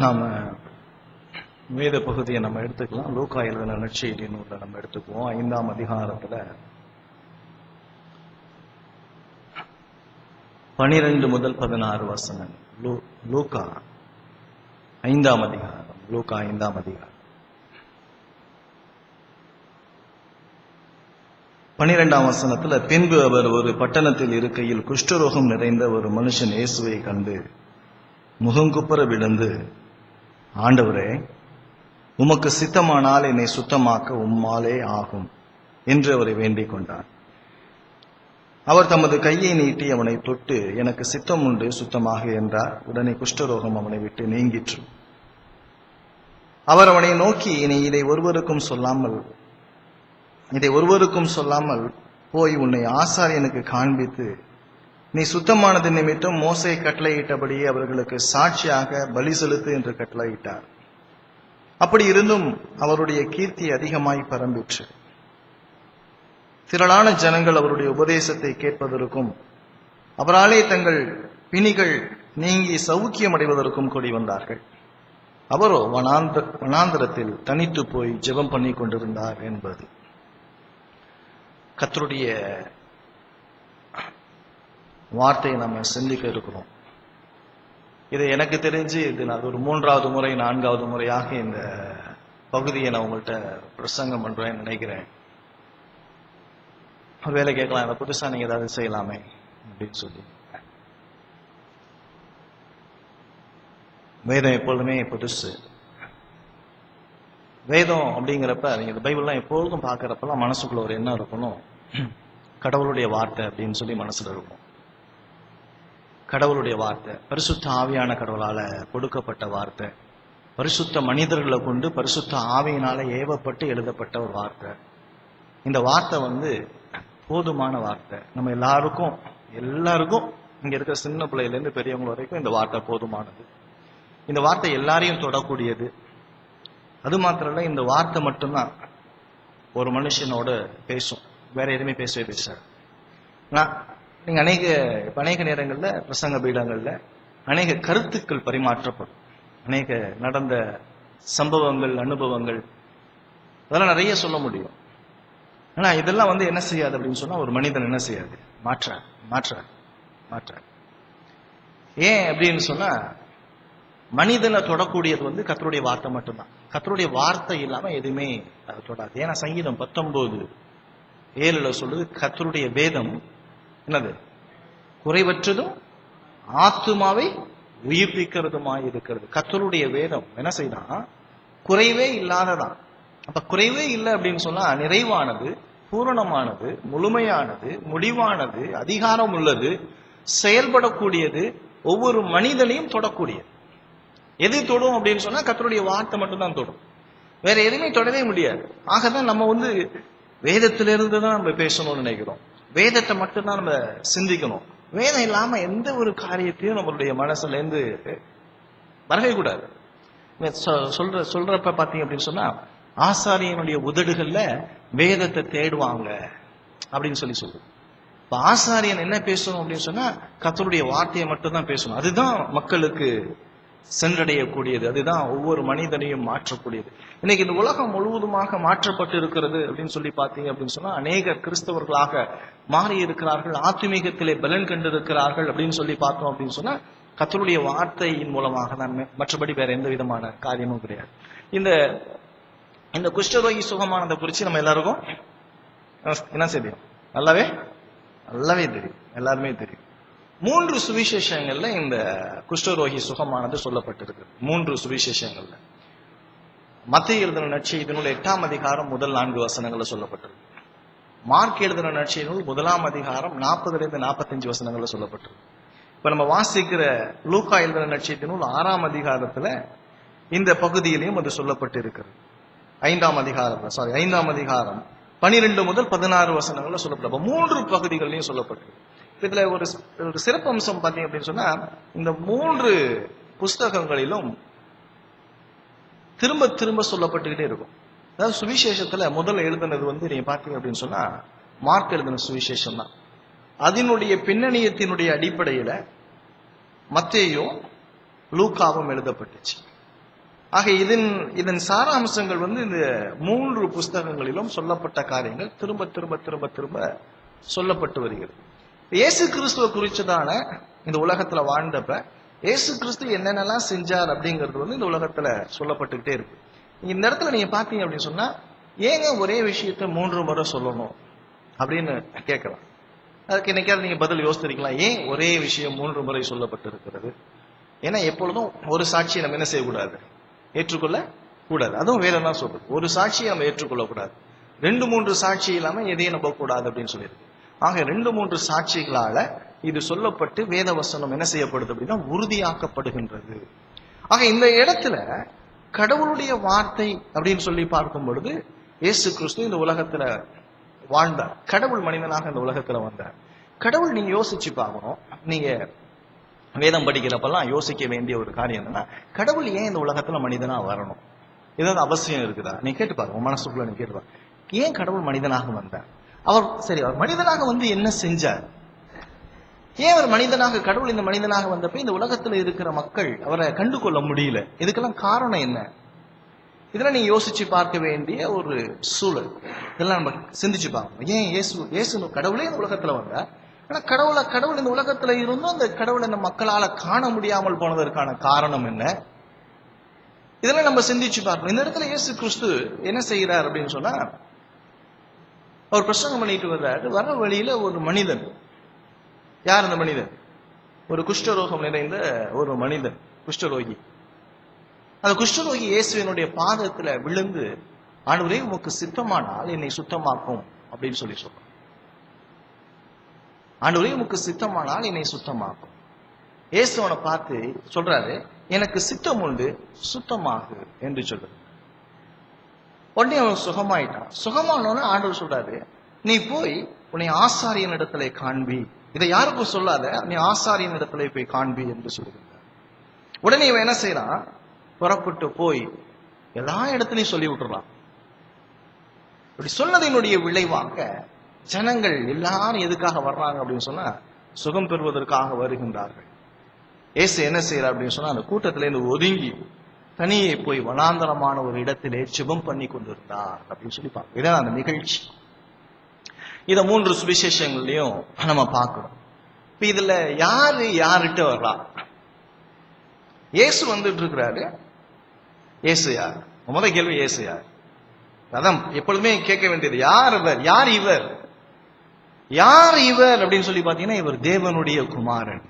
நாம வேத பகுதியை நம்ம எடுத்துக்கலாம். லூக்கா எழுதின நற்செய்தி நூலை நம்ம எடுத்துக்குவோம். 5ஆம் அதிகாரத்துல 12 முதல் 16 வசனம். லூக்கா 5ஆம் அதிகாரம். லூக்கா 5ஆம் அதிகாரம் 12ஆம் வசனத்துல, பின்பு அவர் ஒரு பட்டணத்தில் இருக்கையில் குஷ்டரோகம் நிறைந்த ஒரு மனுஷன் இயேசுவை கண்டு முகங்குப்புற விழுந்து, ஆண்டவரே, உமக்கு சித்தமானால் என்னை சுத்தமாக்க உம்மாலே ஆகும் என்று அவரை வேண்டிக் கொண்டார். அவர் தமது கையை நீட்டி அவனை தொட்டு, எனக்கு சித்தம் உண்டு, சுத்தமாக என்றார். உடனே குஷ்டரோகம் அவனை விட்டு நீங்கிற்று. அவர் அவனை நோக்கி, நீ இதை ஒருவருக்கும் சொல்லாமல் போய் உன்னை ஆசாரியனுக்கு காண்பித்து, நீ சுத்தமானது நிமித்தம் மோசே கட்டளையிட்டபடியே அவர்களுக்கு சாட்சியாக பலி செலுத்து என்று கட்டளையிட்டார். அப்படி இருந்தும் அவருடைய கீர்த்தி அதிகமாய் பரம்பிற்று. திரளான ஜனங்கள் அவருடைய உபதேசத்தை கேட்பதற்கும் அவராலே தங்கள் பிணிகள் நீங்கி சௌக்கியம் அடைவதற்கும் கூடி வந்தார்கள். அவரோ வனாந்தரத்தில் தனித்து போய் ஜெபம் பண்ணி கொண்டிருந்தார் என்பது கர்த்தருடைய வார்த்தையை நம்ம சிந்திக்க இருக்கிறோம். இதை எனக்கு தெரிஞ்சு இது நான் ஒரு 3வது முறை 4வது முறையாக இந்த பகுதியை நான் உங்கள்கிட்ட பிரசங்கம் பண்றேன்னு நினைக்கிறேன். ஒரு வேலை கேட்கலாம், அதை புதுசா நீங்க ஏதாவது செய்யலாமே அப்படின்னு சொல்லி. வேதம் எப்பொழுதுமே புதுசு. வேதம் அப்படிங்கிறப்ப நீங்க இந்த பைபிள்லாம் எப்பொழுதும் பார்க்கறப்பெல்லாம் மனசுக்குள்ள ஒரு எண்ணம் இருக்கணும், கடவுளுடைய வார்த்தை அப்படின்னு சொல்லி மனசுல இருக்கும். கடவுளுடைய வார்த்தை, பரிசுத்த ஆவியான கடவுளால கொடுக்கப்பட்ட வார்த்தை, பரிசுத்த மனிதர்களை கொண்டு பரிசுத்த ஆவியினால ஏவப்பட்டு எழுதப்பட்ட ஒரு வார்த்தை. இந்த வார்த்தை போதுமான வார்த்தை. நம்ம எல்லாருக்கும் இங்க இருக்கிற சின்ன பிள்ளையில இருந்து பெரியவங்க வரைக்கும் இந்த வார்த்தை போதுமானது. இந்த வார்த்தை எல்லாரையும் தொடக்கூடியது. அது மாத்திரம் இல்ல, இந்த வார்த்தை மட்டும்தான் ஒரு மனுஷனோட பேசும், வேற எதுவுமே பேசாது. நீங்க அநேக நேரங்கள்ல பிரசங்க பீடங்கள்ல அநேக கருத்துக்கள் பரிமாற்றப்படும், அநேக நடந்த சம்பவங்கள், அனுபவங்கள், அதெல்லாம் நிறைய சொல்ல முடியும். ஆனா இதெல்லாம் என்ன செய்யாது அப்படின்னு சொன்னா, ஒரு மனிதன் என்ன செய்யாது, மாற்ற. ஏன் அப்படின்னு சொன்னா, மனிதனை தொடக்கூடியது கர்த்தருடைய வார்த்தை மட்டும்தான். கர்த்தருடைய வார்த்தை இல்லாம எதுவுமே அதை தொடாது. ஏன்னா சங்கீதம் 19:7 சொல்லுது, கர்த்தருடைய வேதம் என்னது, குறைவற்றதும் ஆத்துமாவை உயிர்ப்பிக்கிறதுமாய் இருக்கிறது. கர்த்தருடைய வேதம் என்ன செய்யலாம், குறைவே இல்லாததான். அப்ப குறைவே இல்லை அப்படின்னு சொன்னா நிறைவானது, பூரணமானது, முழுமையானது, முடிவானது, அதிகாரம் உள்ளது, செயல்படக்கூடியது, ஒவ்வொரு மனிதனையும் தொடக்கூடியது. எது தொடும் அப்படின்னு சொன்னா கர்த்தருடைய வார்த்தை மட்டும்தான் தொடும், வேற எதுவுமே தொடவே முடியாது. ஆகதான் நம்ம வேதத்திலிருந்து தான் நம்ம பேசணும்னு நினைக்கிறோம், வேதத்தை மட்டும்தான் நம்ம சிந்திக்கணும். வேதம் இல்லாம எந்த ஒரு காரியத்தையும் நம்மளுடைய மனசுல இருந்து வரவே கூடாது. சொல்றப்ப பாத்தீங்க அப்படின்னு சொன்னா, ஆசாரியனுடைய உதடுகள்ல வேதத்தை தேடுவாங்க அப்படின்னு சொல்லுது. இப்ப ஆசாரியன் என்ன பேசணும் அப்படின்னு சொன்னா, கர்த்தருடைய வார்த்தையை மட்டும் தான் பேசணும். அதுதான் மக்களுக்கு சென்றடையக்கூடியது, அதுதான் ஒவ்வொரு மனிதனையும் மாற்றக்கூடியது. இன்னைக்கு இந்த உலகம் முழுவதுமாக மாற்றப்பட்டு இருக்கிறது அப்படின்னு சொல்லி பாத்தீங்க அப்படின்னு சொன்னா, அநேக கிறிஸ்தவர்களாக மாறி இருக்கிறார்கள், ஆத்மீகத்திலே பலன் கண்டிருக்கிறார்கள் அப்படின்னு சொல்லி பார்த்தோம் அப்படின்னு சொன்னா, கர்த்தருடைய வார்த்தையின் மூலமாக தான், மற்றபடி வேற எந்த விதமான காரியமும் கிடையாது. இந்த குஷ்டரோகி சுகமானதை குறிச்சு நம்ம எல்லாருக்கும் என்ன தெரியும், நல்லாவே தெரியும், எல்லாருமே தெரியும். 3 சுவிசேஷங்கள்ல இந்த குஷ்டரோகி சுகமானது சொல்லப்பட்டிருக்கு. 3 சுவிசேஷங்கள்ல. மத்தேயு எழுதின நற்செய்தி நூல் 8ஆம் அதிகாரம் முதல் 4 வசனங்கள்ல சொல்லப்பட்டிருக்கு. மார்க் எழுதின நற்செய்தி நூல் 1ஆம் அதிகாரம் 40 - 45 வசனங்கள்ல சொல்லப்பட்டிருக்கு. இப்ப நம்ம வாசிக்கிற லூக்கா எழுதின நற்செய்தி நூல் 6ஆம் அதிகாரத்துல இந்த பகுதியிலையும் அது சொல்லப்பட்டு இருக்கிறது. 5ஆம் அதிகாரம் 12 முதல் 16 வசனங்கள்ல சொல்லப்பட்ட 3 பகுதிகள்லையும் சொல்லப்பட்டிருக்கு. இதுல ஒரு சிறப்பம்சம் பாத்தீங்க அப்படின்னு சொன்னா, இந்த 3 புஸ்தகங்களிலும் திரும்ப திரும்ப சொல்லப்பட்டுக்கிட்டே இருக்கும். அதாவது சுவிசேஷத்துல முதல்ல எழுதுனது நீங்க பாத்தீங்க அப்படின்னு சொன்னா மார்க் எழுதின சுவிசேஷம் தான். அதனுடைய பின்னணியத்தினுடைய அடிப்படையில மத்தேயும் லூக்காவும் எழுதப்பட்டுச்சு. ஆக இதன் சாராம்சங்கள் இந்த 3 புஸ்தகங்களிலும் சொல்லப்பட்ட காரியங்கள் திரும்ப திரும்ப திரும்ப திரும்ப சொல்லப்பட்டு வருகிறது. இயேசு கிறிஸ்துவ குறிச்சதான இந்த உலகத்துல வாழ்ந்தப்ப இயேசு கிறிஸ்து என்னென்னலாம் செஞ்சார் அப்படிங்கிறது இந்த உலகத்துல சொல்லப்பட்டுக்கிட்டே இருக்கு. இந்த இடத்துல நீங்க பாத்தீங்க அப்படின்னு சொன்னா, ஏங்க ஒரே விஷயத்த 3 முறை சொல்லணும் அப்படின்னு கேட்கலாம். அதுக்கு என்னைக்காவது நீங்க பதில் யோசிச்சிருக்கலாம். ஏன் ஒரே விஷயம் 3 முறை சொல்லப்பட்டு இருக்கிறது? ஏன்னா எப்பொழுதும் ஒரு சாட்சியை நம்ம என்ன செய்யக்கூடாது, ஏற்றுக்கொள்ள கூடாது. அதுவும் வேற என்ன சொல்றது, ஒரு சாட்சியை நம்ம ஏற்றுக்கொள்ள கூடாது, 2-3 சாட்சி இல்லாம எதையும் நம்ப கூடாது அப்படின்னு சொல்லியிருக்கு. ஆக 2-3 சாட்சிகளால இது சொல்லப்பட்டு வேத வசனம் என்ன செய்யப்படுது அப்படின்னா உறுதியாக்கப்படுகின்றது. ஆக இந்த இடத்துல கடவுளுடைய வார்த்தை அப்படின்னு சொல்லி பார்க்கும் பொழுது இயேசு கிறிஸ்து இந்த உலகத்துல வாழ்ந்தார். கடவுள் மனிதனாக இந்த உலகத்துல வந்தார். கடவுள் நீங்க யோசிச்சு பார்க்கணும். நீங்க வேதம் படிக்கிறப்பெல்லாம் யோசிக்க வேண்டிய ஒரு காரியம் என்னன்னா, கடவுள் ஏன் இந்த உலகத்துல மனிதனா வரணும்? ஏதாவது அவசியம் இருக்குதா? நீ கேட்டு பாருங்க, மனசுக்குள்ள நீ கேட்டு பாருங்க. ஏன் கடவுள் மனிதனாக வந்தார்? அவர் மனிதனாக என்ன செஞ்சார்? ஏன் அவர் மனிதனாக, கடவுள் இந்த மனிதனாக வந்தப்ப இந்த உலகத்துல இருக்கிற மக்கள் அவரை கண்டு கொள்ள முடியல? இதுக்கெல்லாம் காரணம் என்ன? இதெல்லாம் நீங்க யோசிச்சு பார்க்க வேண்டிய ஒரு சூழல். இதெல்லாம் நம்ம சிந்திச்சு பார்க்கணும். ஏன் இயேசு கடவுளே இந்த உலகத்துல வந்தார். ஆனா கடவுள் இந்த உலகத்துல இருந்தும் அந்த கடவுளை இந்த மக்களால காண முடியாமல் போனதற்கான காரணம் என்ன? இதெல்லாம் நம்ம சிந்திச்சு பார்க்கணும். இந்த இடத்துல இயேசு கிறிஸ்து என்ன செய்கிறார் அப்படின்னு சொன்னா, அவர் பிரசங்கம் பண்ணிட்டு வர்றாரு. வர வழியில ஒரு மனிதன். யார் அந்த மனிதன்? ஒரு குஷ்டரோகம் நிறைந்த ஒரு மனிதன், குஷ்டரோகி. அந்த குஷ்டரோகி இயேசுவினுடைய பாதத்துல விழுந்து, ஆண்டவரே உமக்கு சித்தமானால் என்னை சுத்தமாக்கும் அப்படின்னு சொல்லி சொல்றான். ஆண்டவரே உமக்கு சித்தமானால் என்னை சுத்தமாக்கும். இயேசு அவனை பார்த்து சொல்றாரு, எனக்கு சித்தம் உண்டு, சுத்தமாகு என்று சொல்றாரு. உடனே அவன் சுகமாயிட்டான். சுகமானோன்னு ஆண்டவர் சொல்றாரு, நீ போய் உன்னை ஆசாரியன் இடத்துல காண்பி. இதை யாருக்கும் சொல்லாத, நீ ஆசாரியன் இடத்துல போய் காண்பி என்று சொல்லுகிறார். உடனே இவன் என்ன செய்யறான், புறப்பட்டு போய் எல்லா இடத்துலையும் சொல்லி விட்டுறான். இப்படி சொன்னதினுடைய விளைவாக ஜனங்கள் எல்லாரும் எதுக்காக வர்றாங்க அப்படின்னு சொன்னா, சுகம் பெறுவதற்காக வருகின்றார்கள். இயேசு என்ன செய்யறார் அப்படின்னு சொன்னா, அந்த கூட்டத்தில இருந்து ஒதுங்கி தனியே போய் வனாந்தரமான ஒரு இடத்திலே ஜெபம் பண்ணி கொண்டிருந்தார் அப்படின்னு சொல்லி பார்க்க. இதான் அந்த நிகழ்ச்சி. இத 3 சுவிசேஷங்களையும் நம்ம பார்க்கிறோம். இப்ப இதுல யாருகிட்ட வர்றா? இயேசு வந்துட்டு இருக்கிறாரு. இயேசு யார்? முதல் கேள்வி, இயேசு யார்? அதான் எப்பொழுதுமே கேட்க வேண்டியது, யார் இவர், யார் இவர், யார் இவர் அப்படின்னு சொல்லி பாத்தீங்கன்னா, இவர் தேவனுடைய குமாரன்,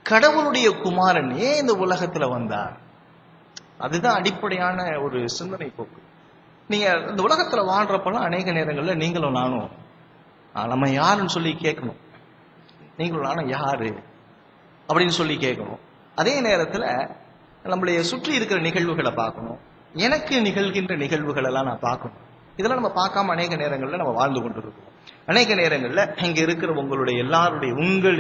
கடவுளுடைய குமாரன். ஏன் இந்த உலகத்துல வந்தார்? அதுதான் அடிப்படையான ஒரு சிந்தனை போக்கு. நீங்க இந்த உலகத்துல வாழ்றப்பெல்லாம் அநேக நேரங்கள்ல நீங்களும் நானும் நம்ம யாருன்னு சொல்லி கேட்கணும். நீங்களும் நானும் யாரு அப்படின்னு சொல்லி கேட்கணும். அதே நேரத்துல நம்மளுடைய சுற்றி இருக்கிற நிகழ்வுகளை பார்க்கணும். எனக்கு நிகழ்கின்ற நிகழ்வுகள் எல்லாம் நான் பார்க்கணும். இதெல்லாம் நம்ம பார்க்காம அநேக நேரங்கள்ல நம்ம வாழ்ந்து கொண்டிருக்கோம். அநேக நேரங்கள்ல இங்க இருக்கிற உங்கள்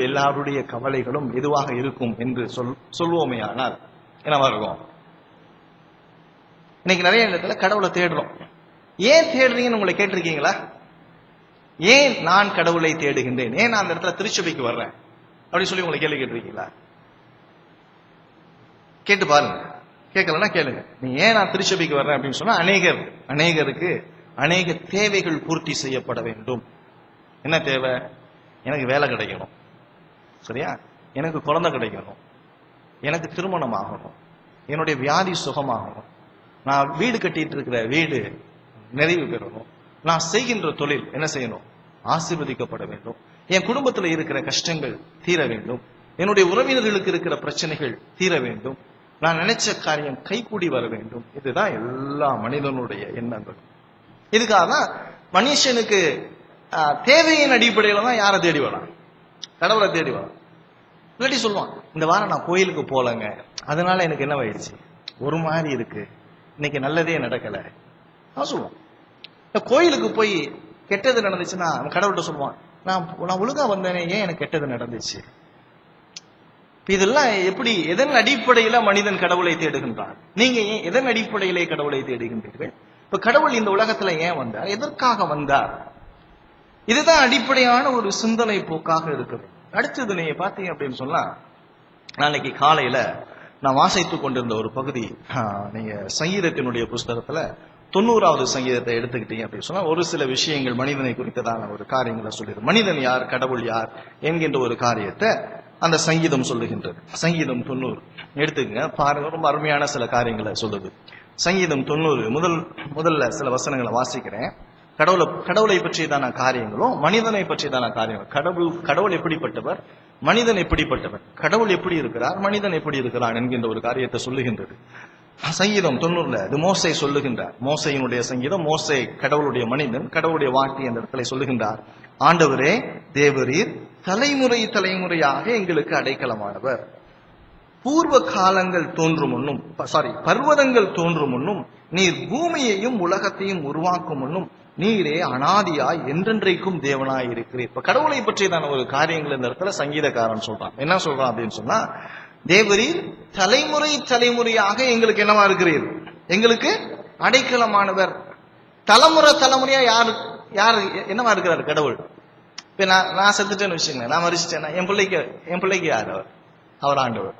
எல்லாருடைய கவலைகளும் எதுவாக இருக்கும் என்று சொல்வோமே ஆனால் என்னவா இருக்கும்? இன்னைக்கு நிறைய இடத்துல கடவுளை தேடுறோம். ஏன் தேடுறீங்கன்னு உங்களை கேட்டிருக்கீங்களா? ஏன் நான் கடவுளை தேடுகின்றேன், ஏன் நான் அந்த இடத்துல திருச்சபைக்கு வர்றேன் அப்படின்னு சொல்லி உங்களை கேள்வி கேட்டிருக்கீங்களா? கேட்டு பாருங்க. கேட்கலன்னா கேளுங்க. நீ ஏன் நான் திருச்சபைக்கு வர்றேன் அப்படின்னு சொன்னா, அநேகருக்கு அநேக தேவைகள் பூர்த்தி செய்யப்பட வேண்டும். என்ன தேவை? எனக்கு வேலை கிடைக்கணும், சரியா? எனக்கு குழந்தை கிடைக்கணும், எனக்கு திருமணம் ஆகணும், என்னுடைய வியாதி சுகமாகணும், நான் வீடு கட்டிட்டு இருக்கிற வீடு நிறைவு பெறணும், நான் செய்கின்ற தொழில் என்ன செய்யணும், ஆசீர்வதிக்கப்பட வேண்டும், என் குடும்பத்தில் இருக்கிற கஷ்டங்கள் தீர வேண்டும், என்னுடைய உறவினர்களுக்கு இருக்கிற பிரச்சனைகள் தீர வேண்டும், நான் நினைச்ச காரியம் கைகூடி வர வேண்டும். இதுதான் எல்லா மனிதனுடைய எண்ணங்கள். இதுக்காக தான் மனுஷனுக்கு தேவையின் அடிப்படையில தான் யாரை தேடி வரான்? கடவுளை தேடி வரான். இல்லாட்டி சொல்லுவான், இந்த வாரம் நான் கோயிலுக்கு போலங்க, அதனால எனக்கு என்ன ஆயிடுச்சு, ஒரு மாதிரி இருக்கு, இன்னைக்கு நல்லதே நடக்கல. நான் சொல்லுவான், கோயிலுக்கு போய் கெட்டது நடந்துச்சுன்னா கடவுள்கிட்ட சொல்லுவான், நான் ஒழுங்கா வந்தேனே, ஏன் எனக்கு கெட்டது நடந்துச்சு? இதெல்லாம் எப்படி, எதன் அடிப்படையில மனிதன் கடவுளை தேடுகின்றான்? நீங்க ஏன் எதன் அடிப்படையிலே கடவுளை தேடுகின்றீர்கள்? இப்ப கடவுள் இந்த உலகத்துல ஏன் வந்தார், எதற்காக வந்தார்? இதுதான் அடிப்படையான ஒரு சிந்தனை போக்காக இருக்குது. அடுத்தது நீங்க பாத்தீங்க அப்படின்னு சொன்னா, நாளைக்கு காலையில நான் வாசித்துக் கொண்டிருந்த ஒரு பகுதி, நீங்க சங்கீதத்தினுடைய புஸ்தகத்துல 90வது சங்கீதத்தை எடுத்துக்கிட்டீங்க அப்படின்னு சொன்னா ஒரு சில விஷயங்கள் மனிதனை குறித்ததான ஒரு காரியங்களை சொல்லிடு. மனிதன் யார், கடவுள் யார் என்கின்ற ஒரு காரியத்தை அந்த சங்கீதம் சொல்லுகின்றது. சங்கீதம் 90 எடுத்துக்கங்க, பாருங்க, ரொம்ப அருமையான சில காரியங்களை சொல்லுது. சங்கீதம் 90 முதல்ல சில வசனங்களை வாசிக்கிறேன். கடவுளை பற்றியதான காரியங்களும் மனிதனை பற்றியதான காரியங்கள். கடவுள் எப்படிப்பட்டவர், மனிதன் எப்படிப்பட்டவர், கடவுள் எப்படி இருக்கிறார், மனிதன் எப்படி இருக்கிறான் என்கின்ற ஒரு காரியத்தை சொல்லுகின்றது. சங்கீதம் 90 இது மோசே சொல்லுகின்றார். மோசையினுடைய சங்கீதம். மோசே கடவுளுடைய மனிதன், கடவுளுடைய வார்த்தை என்ற இடத்துல சொல்லுகின்றார். ஆண்டவரே தேவரீர் தலைமுறை தலைமுறையாக எங்களுக்கு அடைக்கலமானவர். பூர்வ காலங்கள் தோன்றும் முன்னும் பர்வதங்கள் தோன்றும் முன்னும் நீர் பூமியையும் உலகத்தையும் உருவாக்கும் முன்னும் நீரே அனாதியாய் என்றென்றைக்கும் தேவனாய் இருக்கிறீர். இப்ப கடவுளை பற்றியதான ஒரு காரியங்கள் இந்த இடத்துல சங்கீதக்காரன் சொல்றான். என்ன சொல்றான் அப்படின்னு சொன்னா, தேவரீர் தலைமுறை தலைமுறையாக எங்களுக்கு என்னவா இருக்கிறீர், எங்களுக்கு அடைக்கலமானவர். தலைமுறையா யாரு என்னவா இருக்கிறார் கடவுள். இப்ப நான் செத்துட்டேன்னு வச்சுக்கேன், நான் மறிச்சிட்டேன்னா என் பிள்ளைக்கு யார் அவர் ஆண்டவர்.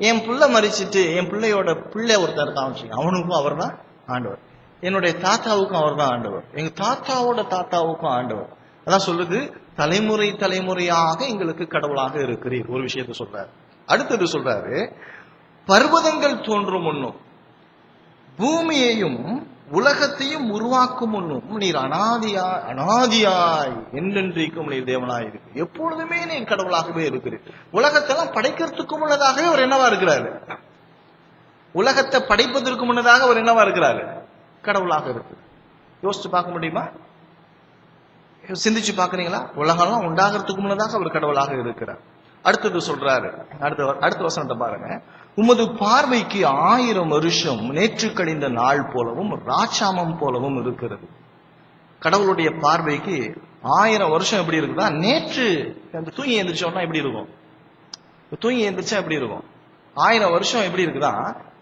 என் பிள்ளை மறிச்சிட்டு என் பிள்ளையோட பிள்ளை ஒருத்தர் இருக்கான் வச்சுக்கேன், அவனுக்கும் அவர் தான் ஆண்டவர். என்னுடைய தாத்தாவுக்கும் அவர் தான் ஆண்டவர். எங்க தாத்தாவோட தாத்தாவுக்கும் ஆண்டவர். அதான் சொல்லுது, தலைமுறை தலைமுறையாக எங்களுக்கு கடவுளாக இருக்கிறீர். ஒரு விஷயத்த சொல்றாரு. அடுத்தது சொல்றாரு, பர்வதங்கள் தோன்றும் முன்னும் பூமியையும் உலகத்தையும் உருவாக்கும் முன்னும் நீர் அனாதியாய் என்றென்றைக்கும் நீர் தேவனாய் இருக்கு. எப்பொழுதுமே நீர் கடவுளாகவே இருக்கிறீர். உலகத்தெல்லாம் படைக்கிறதுக்கு முன்னதாகவே அவர் என்னவா இருக்கிறாரு, உலகத்தை படைப்பதற்கு முன்னதாக அவர் என்னவா இருக்கிறாரு, கடவுளாக இருக்கு. யோசிச்சு பார்க்க முடியுமா, சிந்திச்சு பாக்குறீங்களா? உலகம்லாம் உண்டாகிறதுக்கு முன்னதாக அவர் கடவுளாக இருக்கிறார். அடுத்தது சொல்றாரு, அடுத்த வசனத்தை பாருங்க. உமது பார்வைக்கு 1000 வருஷம் நேற்று கழிந்த நாள் போலவும் ராட்சாமம் போலவும் இருக்கிறது. கடவுளுடைய பார்வைக்கு 1000 வருஷம் எப்படி இருக்குதா, நேற்று அந்த தூங்கி எழுந்திரிச்சோம்னா எப்படி இருக்கும், தூங்கி எழுந்திரிச்சா எப்படி இருக்கும், 1000 வருஷம் எப்படி இருக்குதா,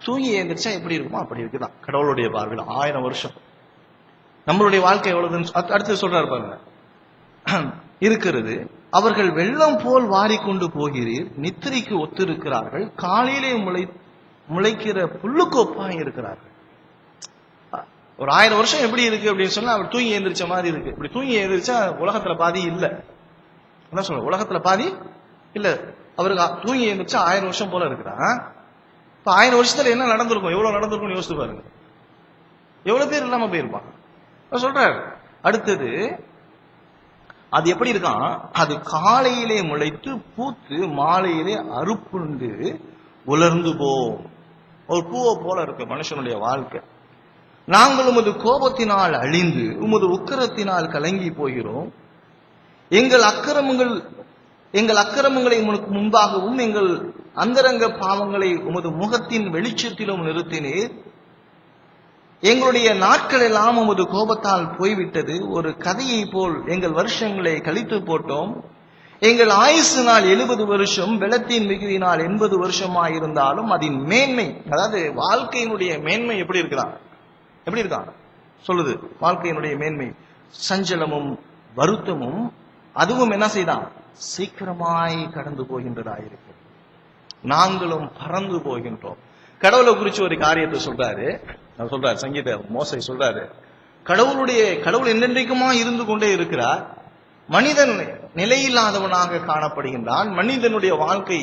தூங்கி எழுந்திரிச்சா எப்படி இருக்குமோ அப்படி இருக்குதான் கடவுளுடைய பார்வையில் 1000 வருஷம். நம்மளுடைய வாழ்க்கை எவ்வளவுன்னு அடுத்து சொல்றாரு பாருங்க, இருக்கிறது. அவர்கள் வெள்ளம் போல் வாரிக்கொண்டு போகிறீர், நித்திரைக்கு ஒத்திருக்கிறார்கள், காலையிலே முளைக்கிற புல்லுக்கோப்பாய் இருக்கிறார்கள். ஒரு 1000 வருஷம் எப்படி இருக்கு அப்படின்னு சொன்னா அவர் தூங்கி எழுந்திரிச்ச மாதிரி இருக்கு. இப்படி தூங்கி எழுந்திரிச்சா உலகத்துல பாதி இல்ல. என்ன சொல்ற, உலகத்துல பாதி இல்ல. அவருக்கு தூங்கி எழுந்திரிச்சா 1000 வருஷம் போல இருக்கிறான். இப்ப 1000 வருஷத்துல என்ன நடந்திருக்கும், எவ்வளவு நடந்திருக்கும்னு யோசித்து பாருங்க. எவ்வளவு பேர் இல்லாம போயிருப்பாங்க சொல்றாரு. அடுத்தது அது எப்படி இருக்கான், அது காலையிலே முளைத்து பூத்து மாலையிலே அறுப்புண்டு உலர்ந்து போம். ஒரு பூவை போல இருக்கு மனுஷனுடைய வாழ்க்கை. நாங்கள் உமது கோபத்தினால் அழிந்து உமது உக்கிரத்தினால் கலங்கி போகிறோம். எங்கள் அக்கிரமங்களை உமக்கு முன்பாகவும் எங்கள் அந்தரங்க பாவங்களை உமது முகத்தின் வெளிச்சத்திலும் நிறுத்தினீர். எங்களுடைய நாட்கள் எல்லாம் உமது கோபத்தால் போய்விட்டது. ஒரு கதையை போல் எங்கள் வருஷங்களை கழித்து போட்டோம். எங்கள் ஆயுசு நாள் 70 வருஷம், வெள்ளத்தின் மிகுதினால் 80 வருஷமாயிருந்தாலும் அதன் மேன்மை, அதாவது வாழ்க்கையினுடைய மேன்மை எப்படி இருக்கான் சொல்லுது. வாழ்க்கையினுடைய மேன்மை சஞ்சலமும் வருத்தமும் அதுவும் என்ன செய்தான், சீக்கிரமாய் கடந்து போகின்றதாயிருக்கு. நாங்களும் பறந்து போகின்றோம். கடவுளை குறிச்சு ஒரு காரியத்தை சொல்றாரு சங்கீத மோசை சொல்றாரு, கடவுள் என்னென்றைக்குமா இருந்து கொண்டே இருக்கிறார். மனிதன் நிலையில்லாதவனாக காணப்படுகின்றான். மனிதனுடைய வாழ்க்கை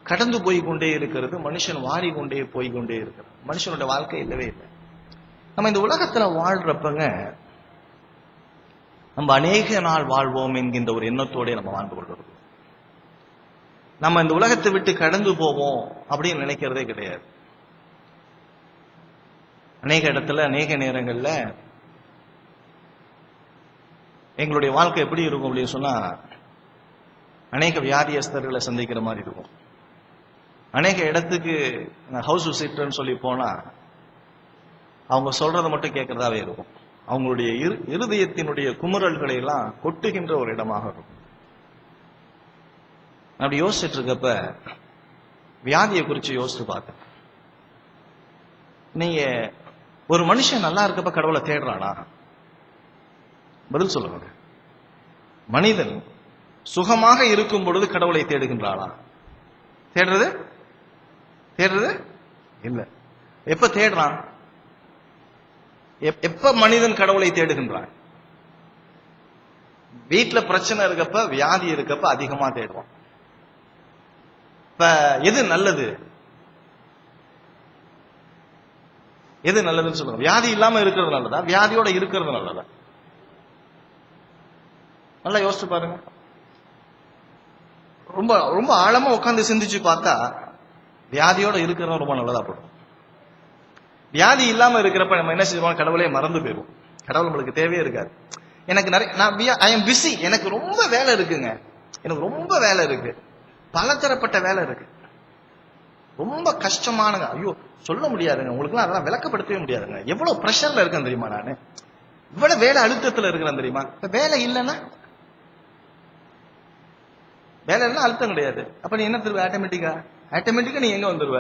கடந்து போய் கொண்டே இருக்கிறது. மனுஷன் வாரிக்கொண்டே போய்கொண்டே இருக்கிறார். மனுஷனுடைய வாழ்க்கை இல்லவே இல்லை. நம்ம இந்த உலகத்துல வாழ்றப்பங்க நம்ம அநேக நாள் வாழ்வோம் என்கின்ற ஒரு எண்ணத்தோட நம்ம வாழ்ந்து கொள்றோம். நம்ம இந்த உலகத்தை விட்டு கடந்து போவோம் அப்படின்னு நினைக்கிறதே கிடையாது. அநேக இடத்துல அநேக நேரங்கள்ல எங்களுடைய வாழ்க்கை எப்படி இருக்கும் அப்படின்னு சொன்னா, அநேக வியாதியஸ்தர்களை சந்திக்கிற மாதிரி இருக்கும். அநேக இடத்துக்கு ஹவுஸ் விசிட்டர்னு சொல்லி போனா அவங்க சொல்றதை மட்டும் கேட்கறதாவே இருக்கும். அவங்களுடைய இருதயத்தினுடைய குமுறல்களை எல்லாம் கொட்டுகின்ற ஒரு இடமாக இருக்கும். அப்படி யோசிச்சுட்டு இருக்கப்ப வியாதியை குறிச்சு யோசிச்சு பார்த்தேன். நீங்க ஒரு மனுஷன் நல்லா இருக்கப்ப கடவுளை தேடுறானா? பதில் சொல்லுங்க. மனிதன் சுகமாக இருக்கும் பொழுது கடவுளை தேடுகின்றானா? தேடுறது தேடுறது இல்ல. எப்ப தேடுறான்? எப்ப மனிதன் கடவுளை தேடுகின்றான்? வீட்டுல பிரச்சனை இருக்கப்ப, வியாதி இருக்கப்ப அதிகமா தேடுவான். இப்ப எது நல்லது? எது நல்லதுன்னு சொல்லுங்க. வியாதி இல்லாம இருக்கிறது நல்லதா, வியாதியோட இருக்கிறது நல்லதா? நல்லா யோசிச்சு பாருங்க. ரொம்ப ரொம்ப ஆழமா உட்கார்ந்து சிந்திச்சு பார்த்தா வியாதியோட இருக்கிறது ரொம்ப நல்லதா போடும். வியாதி இல்லாம இருக்கிறப்ப நம்ம என்ன செய்வோம்? கடவுளே மறந்து போயிடுவோம். கடவுள் நம்மளுக்கு தேவையே இருக்காது. எனக்கு நிறைய ஐ எம் பிஸி, எனக்கு ரொம்ப வேலை இருக்குங்க, எனக்கு ரொம்ப வேலை இருக்கு, பலதரப்பட்ட வேலை இருக்கு, ரொம்ப கஷ்டமானங்க, ஐயோ சொல்ல முடியாதுங்க, உங்களுக்கு அதெல்லாம் விளக்கப்படுத்தவே முடியாதுங்க, எவ்வளவு பிரஷர்ல இருக்கேன் தெரியுமா, நானு இவ்வளவு வேலை அழுத்தத்துல இருக்கிறேன் தெரியுமா. இப்ப வேலை இல்லைன்னா, வேலை இல்லைன்னா அழுத்தம் கிடையாது. அப்ப நீ என்ன தருவ? ஆட்டோமேட்டிக்கா நீ எங்க வந்துருவ?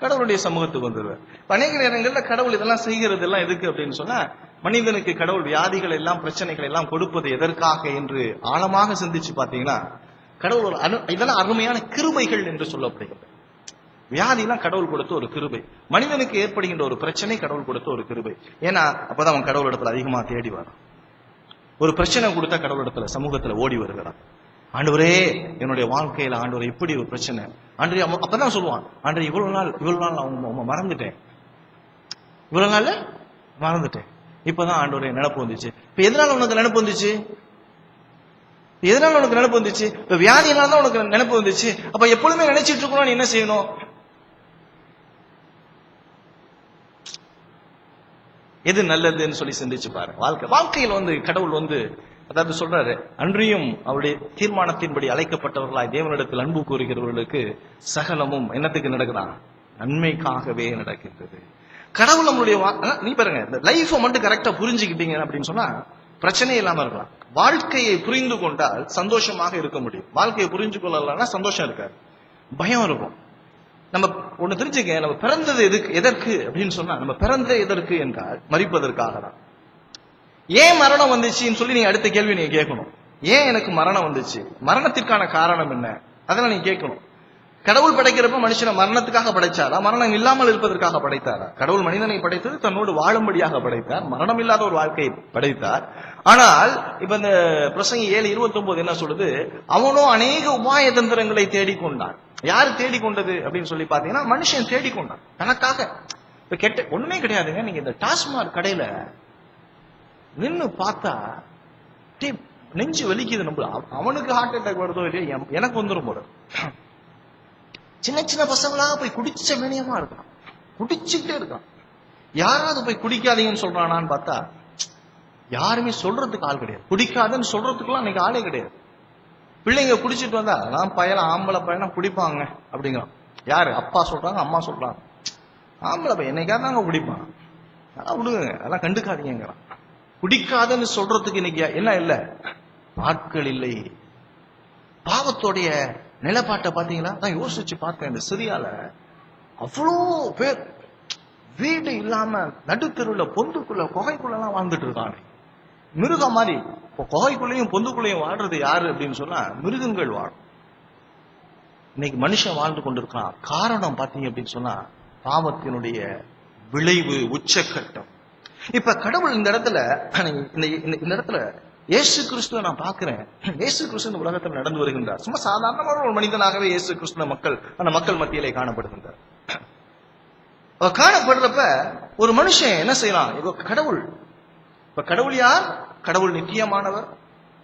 கடவுளுடைய சமூகத்துக்கு வந்துருவ. அநேக நேரங்கள்ல கடவுள் இதெல்லாம் செய்கிறது எல்லாம் எதுக்கு அப்படின்னு சொன்னா, மனிதனுக்கு கடவுள் வியாதிகள் எல்லாம் பிரச்சனைகள் எல்லாம் கொடுப்பது எதற்காக என்று ஆழமாக சிந்திச்சு பாத்தீங்கன்னா, கடவுள் இதெல்லாம் அருமையான கிருபைகள் என்று சொல்லப்படுகிறது. வியாதிலாம் கடவுள் கொடுத்த ஒரு கிருபை, மனிதனுக்கு ஏற்படுகின்ற ஒரு பிரச்சனை கடவுள் கொடுத்த ஒரு கிருபை. ஏன்னா அப்பதான் அவன் கடவுள் இடத்துல அதிகமா தேடி வரான். ஒரு பிரச்சனை கொடுத்தா கடவுள் இடத்துல சமூகத்துல ஓடி வருகிறான். ஆண்டவரே என்னுடைய வாழ்க்கையில ஆண்டவரே இப்படி ஒரு பிரச்சனை, ஆண்டவரே அப்பதான் சொல்லுவான், ஆண்டவரே இவ்வளவு நாள் அவங்க மறந்துட்டேன், இவ்வளவு நாள் மறந்துட்டேன், இப்பதான் ஆண்டவரே நினைப்பு வந்துச்சு. இப்ப எதனால உனக்கு நினைப்பு வந்துச்சு? எதனால உனக்கு நினைப்பு வந்துச்சு? இப்ப வியாதினால தான் உனக்கு நினைப்பு வந்துச்சு. அப்ப எப்பொழுதுமே நினைச்சிட்டு இருக்கணும், நீ என்ன செய்யணும்? எது நல்லதுன்னு சொல்லி சிந்திச்சு பாரு. வாழ்க்கையில் கடவுள் அதாவது சொல்றாரு, அன்றியும் அவருடைய தீர்மானத்தின்படி அழைக்கப்பட்டவர்களாய் தேவனிடத்தில் அன்பு கூறுகிறவர்களுக்கு சகலமும் என்னத்துக்கு நடக்குதான்? நன்மைக்காகவே நடக்கின்றது. கடவுள் நம்மளுடைய நீ பாருங்க, இந்த லைஃபை மட்டும் கரெக்டா புரிஞ்சுக்கிட்டீங்க அப்படின்னு சொன்னா பிரச்சனை இல்லாம இருக்கலாம். வாழ்க்கையை புரிந்து கொண்டால் சந்தோஷமாக இருக்க முடியும். வாழ்க்கையை புரிஞ்சு கொள்ளலன்னா சந்தோஷம் இருக்காது, பயம் இருக்கும். நம்ம ஒண்ணு தெரிஞ்சுக்க, நம்ம பிறந்தது எதற்கு அப்படின்னு சொன்னா, நம்ம பிறந்தது எதற்கு என்றால் மரிப்பதற்காக தான். ஏன் மரணம் வந்துச்சுன்னு சொல்லி நீங்க அடுத்த கேள்வி நீங்க கேட்கணும். ஏன் எனக்கு மரணம் வந்துச்சு, மரணத்திற்கான காரணம் என்ன, அதெல்லாம் நீங்க கேட்கணும். கடவுள் படைக்கிறப்ப மனுஷனை மரணத்துக்காக படைச்சாரா, மரணம் இல்லாமல் இருப்பதற்காக படைத்தாரா? கடவுள் மனிதனை படைத்தது தன்னோடு வாழும்படியாக படைத்தார், மரணம் இல்லாத ஒரு வாழ்க்கையை படைத்தார். ஆனால் இப்ப இந்த பிரசங்கி 7:29 என்ன சொல்லுது? அவனோ அநேக உபாய தந்திரங்களை தேடிக்கொண்டான். யாரு தேடிக்கொண்டது அப்படின்னு சொல்லி பாத்தீங்கன்னா, மனுஷன் தேடிக்கொண்டான் தனக்காக. இப்ப ஒண்ணுமே கிடையாதுங்க. நீங்க இந்த டாஸ்மாக் கடையில நின்னு பார்த்தா நெஞ்சு வலிக்குது. நம்ம அவனுக்கு ஹார்ட் அட்டாக் வருதோ இல்லையா, எனக்கு வந்துடும் போல. சின்ன சின்ன பசங்களா போய் குடிச்ச வேணியமா இருக்கான், குடிச்சுக்கிட்டே இருக்கான். யாராவது போய் குடிக்காதீங்கன்னு சொல்றானான்னு பார்த்தா யாருமே சொல்றதுக்கு ஆள் கிடையாது. குடிக்காதுன்னு சொல்றதுக்குலாம் இன்னைக்கு ஆளே கிடையாது. பிள்ளைங்க குடிச்சிட்டு வந்தா நான் பையன் ஆம்பளை பையனா குடிப்பாங்க அப்படிங்கிறான். யாரு? அப்பா சொல்றாங்க, அம்மா சொல்றாங்க. ஆம்பளை பையன் என்னைக்காவது தாங்க குடிப்பான், அதெல்லாம் விடுங்க, அதெல்லாம் கண்டுக்காதீங்கிறான். குடிக்காதன்னு சொல்றதுக்கு இன்னைக்கு என்ன இல்ல, ஆட்கள் இல்லை. பாவத்தோடைய நிலப்பாட்டை பாத்தீங்களா? நான் யோசிச்சு பார்த்தேன். இந்த சிரியால அவ்வளோ பேர் வீடு இல்லாம நடுத்தருவுல பொந்துக்குள்ள குகைக்குள்ள எல்லாம் வாழ்ந்துட்டு இருக்காங்க. மிருகம் மாதிரி. இப்போ குகைக்குள்ளேயும் பொந்துக்குள்ளேயும் வாழ்றது யாரு அப்படின்னு சொன்னா மிருகங்கள் வாழும். இன்னைக்கு மனுஷன் வாழ்ந்து கொண்டிருக்கான். காரணம் பாத்தீங்க அப்படின்னு சொன்னா பாவத்தினுடைய விளைவு, உச்சக்கட்டம். இப்ப கடவுள் இந்த இடத்துல இயேசு கிறிஸ்துவ நான் பாக்குறேன். இயேசு கிறிஸ்து இந்த உலகத்தில் நடந்து வருகின்றார். சும்மா சாதாரணமான ஒரு மனிதனாகவே இயேசு கிறிஸ்து அந்த மக்கள் மத்தியிலே காணப்படுகின்றார். காணப்படுறப்ப ஒரு மனுஷன் என்ன செய்யலாம்? இப்ப கடவுள் யார்? கடவுள் நித்தியமானவர்,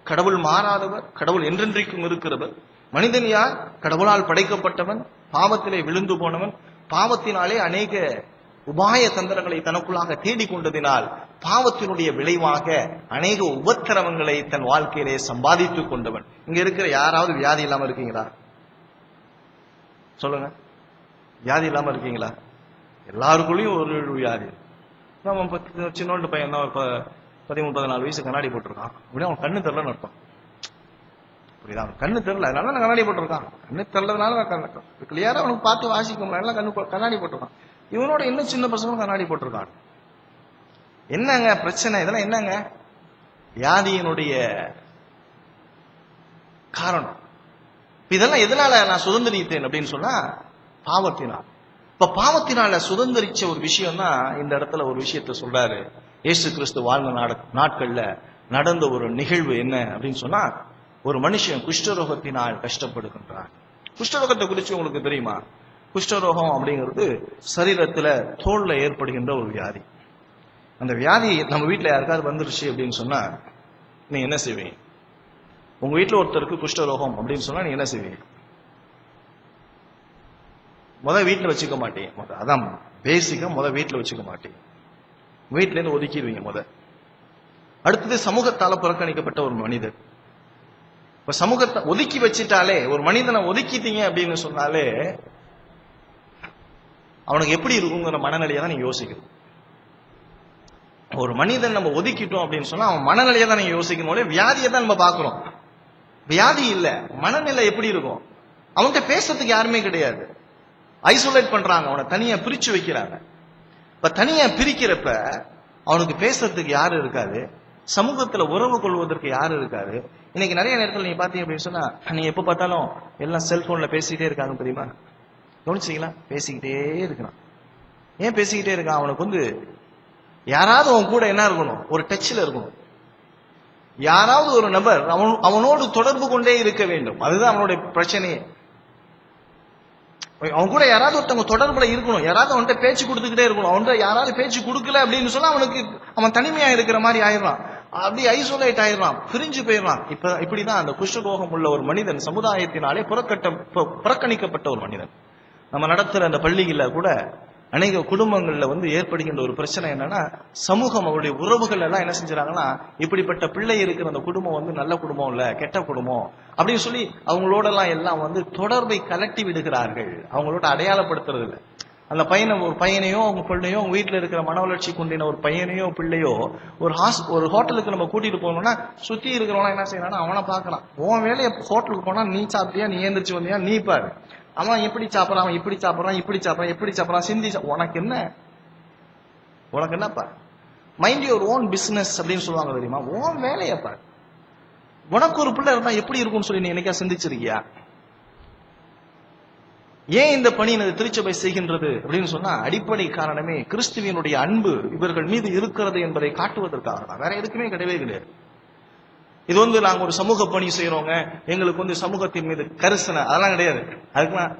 கடவுள் மாறாதவர், கடவுள் என்றென்றைக்கும் இருக்கிறவர். மனிதன் யார்? கடவுளால் படைக்கப்பட்டவன், பாவத்திலே விழுந்து போனவன், பாவத்தினாலே அநேக உபாய தந்திரங்களை தனக்குள்ளாக தேடிக்கொண்டதினால் பாவத்தினுடைய விளைவாக அநேக உபத்திரவங்களை தன் வாழ்க்கையிலே சம்பாதித்துக் கொண்டவன். இங்க இருக்கிற யாராவது வியாதி இல்லாம இருக்கீங்களா? சொல்லுங்க, வியாதி இல்லாம இருக்கீங்களா? எல்லாருக்குள்ளயும் ஒரு வியாதி. நம்ம சின்னோண்டு பையன் தான் 13-14 வயசு கண்ணாடி போட்டிருக்கான். அப்படியே அவன் கண்ணு தெரியலன்னு அர்த்தம். புரியுதா? கண்ணு தெரியல, அதனால நான் கண்ணாடி போட்டிருக்கான். கண்ணு தெரியலதுனால கிளியரா அவனுக்கு பார்த்து வாசிக்க முடியல, கண்ணாடி போட்டிருக்கான். இவனோட இன்னும் சின்ன பசங்களும் கண்ணாடி போட்டிருக்கான். என்னங்க பிரச்சனை? இதெல்லாம் என்னங்க? வியாதியினுடைய காரணம். இதெல்லாம் எதனால நான் சுதந்திரித்தேன் அப்படின்னு சொன்னா பாவத்தினால். இப்ப பாவத்தினால சுதந்திரிச்ச ஒரு விஷயம் தான் இந்த இடத்துல ஒரு விஷயத்த சொல்றாரு. இயேசு கிறிஸ்து வாழ்ந்த நாட்கள்ல நடந்த ஒரு நிகழ்வு என்ன அப்படின்னு சொன்னா, ஒரு மனுஷன் குஷ்டரோகத்தினால் கஷ்டப்படுகின்றான். குஷ்டரோகத்தை குறித்து உங்களுக்கு தெரியுமா? குஷ்டரோகம் அப்படிங்கிறது சரீரத்துல தோல்ல ஏற்படுகின்ற ஒரு வியாதி. அந்த வியாதி நம்ம வீட்டுல யாருக்காவது வந்துருச்சு அப்படின்னு சொன்னா நீங்க என்ன செய்வீங்க? உங்க வீட்டுல ஒருத்தருக்கு குஷ்டரோகம் அப்படின்னு சொன்னா நீங்க என்ன செய்வீங்க? வீட்டுல வச்சுக்க மாட்டீங்க. அதான் பேசிக்கா வீட்டுல வச்சுக்க மாட்டீங்க. வீட்டுல இருந்து ஒதுக்கிடுவீங்க. அடுத்தது சமூகத்தால புறக்கணிக்கப்பட்ட ஒரு மனிதர். இப்ப சமூகத்தை ஒதுக்கி வச்சுட்டாலே, ஒரு மனிதனை ஒதுக்கிட்டீங்க அப்படின்னு சொன்னாலே அவனுக்கு எப்படி இருக்குங்கிற மனநிலையை தான் நீங்க யோசிக்கணும். ஒரு மனிதன் நம்ம ஒதுக்கிட்டோம் அப்படின்னு சொன்னா அவன் மனநிலையை தான் நீங்க யோசிக்கணும். வியாதியை தான் நம்ம பாக்குறோம். வியாதி இல்ல, மனநிலை எப்படி இருக்கும்? அவன்கிட்ட பேசுறதுக்கு யாருமே கிடையாது. ஐசோலேட் பண்றாங்க, அவனை தனியா பிரிச்சு வைக்கிறாங்க. இப்ப தனியா பிரிக்கிறப்ப அவனுக்கு பேசுறதுக்கு யாரு இருக்காது, சமூகத்துல உறவு கொள்வதற்கு யாரு இருக்காது. இன்னைக்கு நிறைய நேரத்தில் நீங்க பாத்தீங்க அப்படின்னு சொன்னா, நீங்க எப்ப பார்த்தாலும் எல்லாம் செல்போன்ல பேசிக்கிட்டே இருக்காங்க தெரியுமா? கவனிச்சீங்களா? பேசிக்கிட்டே இருக்கிறான். ஏன் பேசிக்கிட்டே இருக்கான்? அவனுக்கு யாராவது அவன் கூட என்ன இருக்கணும், ஒரு டச்ல இருக்கணும். யாராவது ஒரு நபர் அவனோடு தொடர்பு கொண்டே இருக்க வேண்டும். அதுதான் அவனுடைய பிரச்சனையே. அவன் கூட யாராவது ஒருத்தவங்க தொடர்புல இருக்கணும், யாராவது அவன்கிட்ட பேச்சு கொடுத்துக்கிட்டே இருக்கணும். அவன்கிட்ட யாராவது பேச்சு கொடுக்கல அப்படின்னு சொன்னா அவன் தனிமையா இருக்கிற மாதிரி ஆயிடுறான். அப்படி ஐசோலேட் ஆயிடுறான், பிரிஞ்சு போயிடறான். இப்படிதான் அந்த குஷ்டரோகம் உள்ள ஒரு மனிதன் சமுதாயத்தினாலே புறக்கணிக்கப்பட்ட ஒரு மனிதன். நம்ம நடத்துற அந்த பள்ளிகள்ல கூட அநேக குடும்பங்கள்ல ஏற்படுகின்ற ஒரு பிரச்சனை என்னன்னா, சமூகம் அவருடைய உறவுகள் எல்லாம் என்ன செஞ்சாங்கன்னா, இப்படிப்பட்ட பிள்ளை இருக்கிற அந்த குடும்பம் நல்ல குடும்பம் இல்ல, கெட்ட குடும்பம் அப்படின்னு சொல்லி அவங்களோட எல்லாம் தொடர்பை கலட்டி விடுகிறார்கள். அவங்களோட அடையாளப்படுத்துறது இல்லை. அந்த ஒரு பையனையோ அவங்க பிள்ளையோ, அவங்க வீட்டுல இருக்கிற மன வளர்ச்சி கொண்டின ஒரு பையனையோ பிள்ளையோ ஒரு ஹோட்டலுக்கு நம்ம கூட்டிட்டு போனோம்னா சுத்தி இருக்கிறவனா என்ன செய்யறான்னா அவனை பாக்குறான். உன் வேலையை ஹோட்டலுக்கு போனா நீ சாப்பிட்டியா, நீ எந்திரிச்சு வந்தியா, நீ பாரு. அவன் எப்படி சாப்பிடறான், அவன் இப்படி சாப்பிடறான், இப்படி சாப்பிடறான், எப்படி சாப்பிடறான், சிந்தி உனக்கு என்னப்பா? மைண்ட் யுவர் ஓன் பிசினஸ் அப்படின்னு சொல்லுவாங்க தெரியுமா? ஓன் வேலையப்பா. உனக்கு ஒரு பிள்ளை இருந்தா எப்படி இருக்கும்னு சொல்லி நீ என்னைக்கா சிந்திச்சிருக்கியா? ஏன் இந்த பணி திருச்சபை செய்கின்றது அப்படின்னு சொன்னா, அடிப்படை காரணமே கிறிஸ்துவினுடைய அன்பு இவர்கள் மீது இருக்கிறது என்பதை காட்டுவதற்காக தான். வேற எதுக்குமே கிடையவே கிடையாது. இது நாங்க ஒரு சமூக பணி செய்யறோங்க, எங்களுக்கு சமூகத்தின் மீது கரிசனை அதெல்லாம் கிடையாது.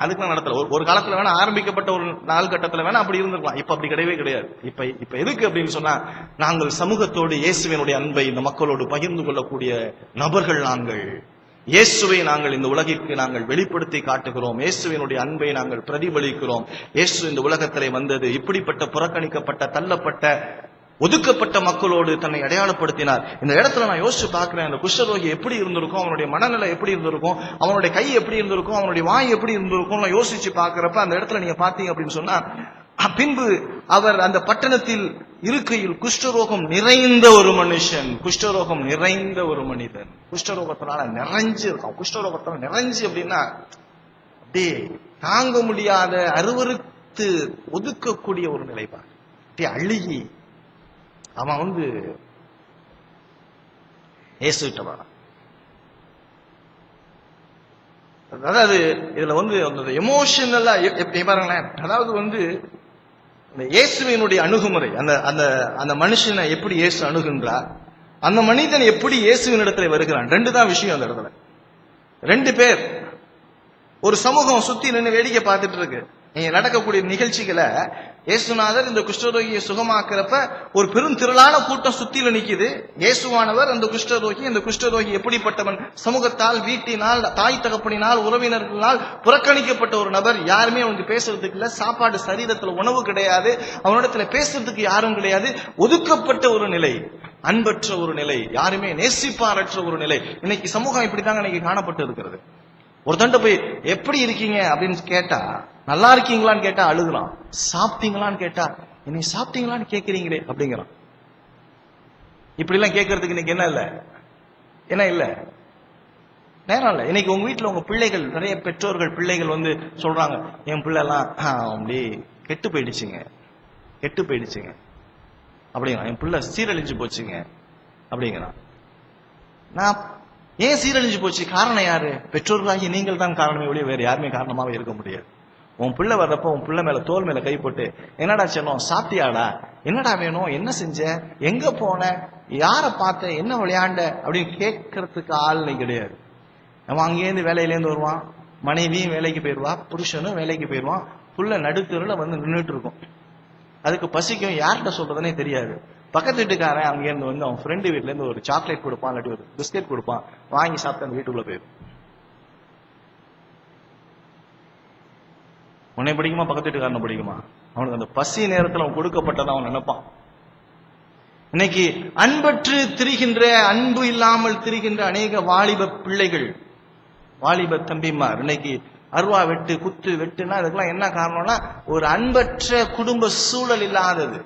அதுக்கெல்லாம் நடத்தல. ஒரு காலத்துல வேணா ஆரம்பிக்கப்பட்ட ஒரு நாள் கட்டத்துல வேணா அப்படி இருந்திருக்கலாம். இப்ப அப்படி கிடையவே கிடையாது. இப்ப எதுக்கு அப்படின்னு சொன்னா, நாங்கள் சமூகத்தோடு இயேசுவினுடைய அன்பை இந்த மக்களோடு பகிர்ந்து கொள்ளக்கூடிய நபர்கள். நாங்கள் இயேசுவை நாங்கள் இந்த உலகிற்கு நாங்கள் வெளிப்படுத்தி காட்டுகிறோம். இயேசுவினுடைய அன்பை நாங்கள் பிரதிபலிக்கிறோம். இயேசு இந்த உலகத்திலே வந்தது இப்படிப்பட்ட புறக்கணிக்கப்பட்ட, தள்ளப்பட்ட, ஒதுக்கப்பட்ட மக்களோடு தன்னை அடையாளப்படுத்தினார். இந்த இடத்துல நான் யோசிச்சு பார்க்கிறேன், அந்த குஷ்டரோகி எப்படி இருந்திருக்கும், அவனுடைய மனநிலை எப்படி இருந்திருக்கும், அவனுடைய கை எப்படி இருந்திருக்கும், அவனுடைய வாய் எப்படி இருந்திருக்கும் யோசிச்சு பார்க்கிறப்ப அந்த இடத்துல நீங்க பாத்தீங்க அப்படின்னு சொன்னா, பின்பு அவர் அந்த பட்டணத்தில் இருக்கையில் குஷ்டரோகம் நிறைந்த ஒரு மனுஷன், குஷ்டரோகம் நிறைந்த ஒரு மனிதன், குஷ்டரோகத்தினால நிறைஞ்சு இருக்கான். குஷ்டரோகத்தினால நிறைஞ்சு அப்படின்னா அப்படியே தாங்க முடியாத, அருவருத்து ஒதுக்கக்கூடிய ஒரு நிலைப்பாடு. அப்படியே அழுகி அவன் ஏசுகிட்ட வரான். அதாவது இதுல எமோஷனலா பாருங்களேன். அதாவது இயேசுவினுடைய அணுகுமுறை, அந்த மனுஷனை எப்படி இயேசு அணுகுன்றார், அந்த மனிதன் எப்படி இயேசுவின் இடத்துல வருகிறான். ரெண்டு தான் விஷயம் அந்த இடத்துல. ரெண்டு பேர், ஒரு சமூகம் சுத்தி நின்று வேடிக்கை பார்த்துட்டு இருக்கு. நீங்க நடக்கக்கூடிய நிகழ்ச்சிகளை இயேசுநாதர் இந்த குஷ்டரோகியை சுகமாக்குறப்ப ஒரு பெரும் திரளான கூட்டம் சுத்தில நிக்குது. இயேசுவானவர் அந்த குஷ்டரோகி எப்படிப்பட்டவன், சமூகத்தால், வீட்டினால், தாய் தகப்பனினால், உறவினர்களால் புறக்கணிக்கப்பட்ட ஒரு நபர். யாருமே அவனுக்கு பேசுறதுக்கு இல்ல, சாப்பாடு, சரீரத்துல உணவு கிடையாது, அவனிடத்துல பேசுறதுக்கு யாரும் கிடையாது, ஒதுக்கப்பட்ட ஒரு நிலை, அன்பற்ற ஒரு நிலை, யாருமே நேசிப்பாரற்ற ஒரு நிலை. இன்னைக்கு சமூகம் இப்படித்தாங்க இன்னைக்கு காணப்பட்டு இருக்கிறது. ஒருத்தன்ட்ட போய் எப்படி இருக்கீங்க அப்படின்னு கேட்டா, நல்லா இருக்கீங்களான்னு கேட்டா அழுகுறான், சாப்பிட்டீங்களான்னு கேட்டா என்னை சாப்பிட்டீங்களான்னு கேட்கிறீங்களே அப்படிங்கிறான். இப்படி எல்லாம் கேட்கறதுக்கு இன்னைக்கு என்ன இல்ல நேரம் இல்ல. இன்னைக்கு உங்க வீட்டுல உங்க பிள்ளைகள், நிறைய பெற்றோர்கள் பிள்ளைகள் சொல்றாங்க, என் பிள்ளை எல்லாம் அப்படி கெட்டு போயிடுச்சுங்க அப்படிங்கிறான். என் பிள்ளை சீரழிஞ்சு போச்சுங்க அப்படிங்கிறான். நான் ஏன் சீரழிஞ்சு போச்சு, காரணம் யாரு? பெற்றோர்களாகி நீங்கள் தான் காரணமே ஒழிய வேற யாருமே காரணமாக இருக்க முடியாது. உன் பிள்ளை வர்றப்ப உன் பிள்ளை மேல தோல் மேல கை போட்டு, என்னடா செல்லம் சாப்பிட்டியாடா, என்னடா வேணும், என்ன செஞ்ச, எங்க போன, யார பார்த்த, என்ன விளையாண்ட அப்படின்னு கேட்கறதுக்கு ஆள்லை கிடையாது. அவன் அங்கேருந்து வேலையிலேருந்து வருவான், மனைவியும் வேலைக்கு போயிடுவா, புருஷனும் வேலைக்கு போயிடுவான், புள்ள நடுத்தருல வந்து நின்றுட்டு இருக்கும். அதுக்கு பசிக்கும், யார்கிட்ட சொல்றதுனே தெரியாது. பக்கத்து வீட்டுக்காரன் அங்கேருந்து வந்து அவன் ஃப்ரெண்டு வீட்டுல இருந்து ஒரு சாக்லேட் கொடுப்பான், இல்லாட்டி ஒரு பிஸ்கெட் கொடுப்பான், வாங்கி சாப்பிட்டு அந்த வீட்டுக்குள்ள போயிடும். உன்னை பிடிக்குமா, பக்கத்து வீட்டுக்காரனை பிடிக்குமா? அவனுக்கு அந்த பசி நேரத்தில் அவன் கொடுக்கப்பட்டதை அவன் நினைப்பான். இன்னைக்கு அன்பற்று திரிகின்ற, அன்பு இல்லாமல் திரிகின்ற அநேக வாலிப பிள்ளைகள், வாலிப தம்பிமார் இன்னைக்கு அருவா வெட்டு, குத்து வெட்டுனா அதுக்கெல்லாம் என்ன காரணம்னா ஒரு அன்பற்ற குடும்ப சூழல் இல்லாதது.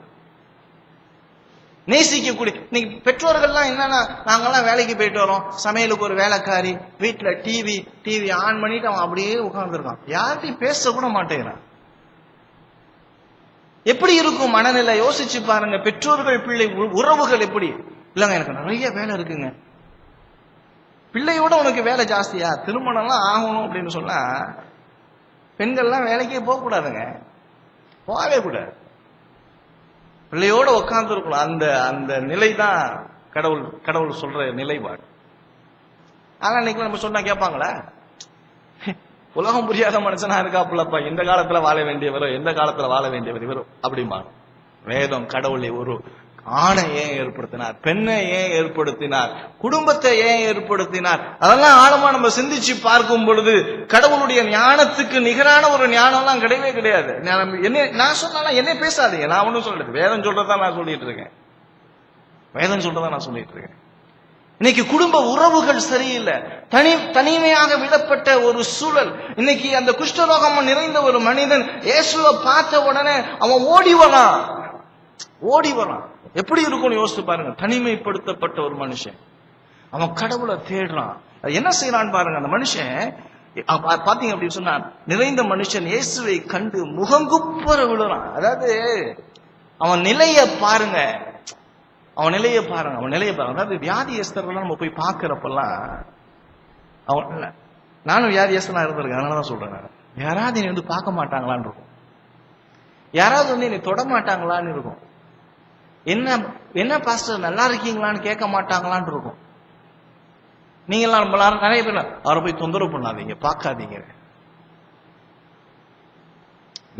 நேசிக்கக்கூடிய இன்னைக்கு பெற்றோர்கள்லாம் என்னன்னா, நாங்கெல்லாம் வேலைக்கு போயிட்டு வரோம், சமையலுக்கு ஒரு வேலைக்காரி, வீட்டுல டிவி ஆன் பண்ணிட்டு அவன் அப்படியே உட்கார்ந்துருக்கான், யார்கிட்டையும் பேச கூட மாட்டேங்கிறான். எப்படி இருக்கும் மனநிலை யோசிச்சு பாருங்க. பெற்றோர்கள் பிள்ளை உறவுகள் எப்படி? இல்லங்க எனக்கு நிறைய வேலை இருக்குங்க. பிள்ளையோட உனக்கு வேலை ஜாஸ்தியா? திருமணம்லாம் ஆகணும் அப்படின்னு சொன்னா பெண்கள்லாம் வேலைக்கே போக கூடாதுங்க, போகவே கூடாது. பிள்ளையோட உட்கார்ந்து இருக்கணும். அந்த அந்த நிலை தான் கடவுள் சொல்ற நிலைப்பாடு. ஆனா இன்னைக்கு நம்ம சொன்னா கேட்பாங்களா? உலகம் புரியாத மனுஷனா இருக்காப்புலப்பா, எந்த காலத்துல வாழ வேண்டியவரோ, எந்த காலத்துல வாழ வேண்டியவர் இவரோ அப்படிமா. வேதம் கடவுளை ஒரு ஆணை ஏன் ஏற்படுத்தினார், பெண்ணை ஏன் ஏற்படுத்தினார், குடும்பத்தை ஏன் ஏற்படுத்தினார், அதெல்லாம் ஆழமா நம்ம சிந்திச்சு பார்க்கும் பொழுது கடவுளுடைய ஞானத்துக்கு நிகரான ஒரு ஞானம்லாம் கிடையவே கிடையாது. நான் சொன்னாலும் என்ன பேசாதீங்க, நான் ஒன்னும் சொல்றது, வேதம் சொல்றதான் நான் சொல்லிட்டு இருக்கேன், வேதம் சொல்றதான் நான் சொல்லிட்டு இருக்கேன். இன்னைக்கு குடும்ப உறவுகள் சரியில்லை, தனிமையாக விடப்பட்ட ஒரு சூழல். இன்னைக்கு அந்த குஷ்டரோகம் நிறைந்த ஒரு மனிதன் இயேசுவை பார்த்த உடனே அவன் ஓடி வரான். எப்படி இருக்கும்னு யோசிச்சு பாருங்க. தனிமைப்படுத்தப்பட்ட ஒரு மனுஷன் அவன் கடவுளை தேடுறான். என்ன செய்யறான்னு பாருங்க. அந்த மனுஷன் பாத்தீங்க அப்படின்னு சொன்னா, நிறைந்த மனுஷன் இயேசுவை கண்டு முகங்குப்புற விடுறான். அதாவது அவன் நிலைய பாருங்க, அதாவது வியாதியஸ்தர்கள் நம்ம போய் பார்க்கிறப்பெல்லாம், நானும் வியாதியஸ்தனா இருந்திருக்கேன், அதனாலதான் சொல்றேன். யாராவது என்னை வந்து பார்க்க மாட்டாங்களான்னு இருக்கும், யாராவது வந்து என்னை தொட மாட்டாங்களான்னு இருக்கும், என்ன பாஸ்டர் நல்லா இருக்கீங்களான்னு கேட்க மாட்டாங்களான்னு இருக்கும். நீங்க எல்லாம் நிறைய பேர் அவரை போய் தொந்தரவு பண்ணாதீங்க, பார்க்காதீங்க.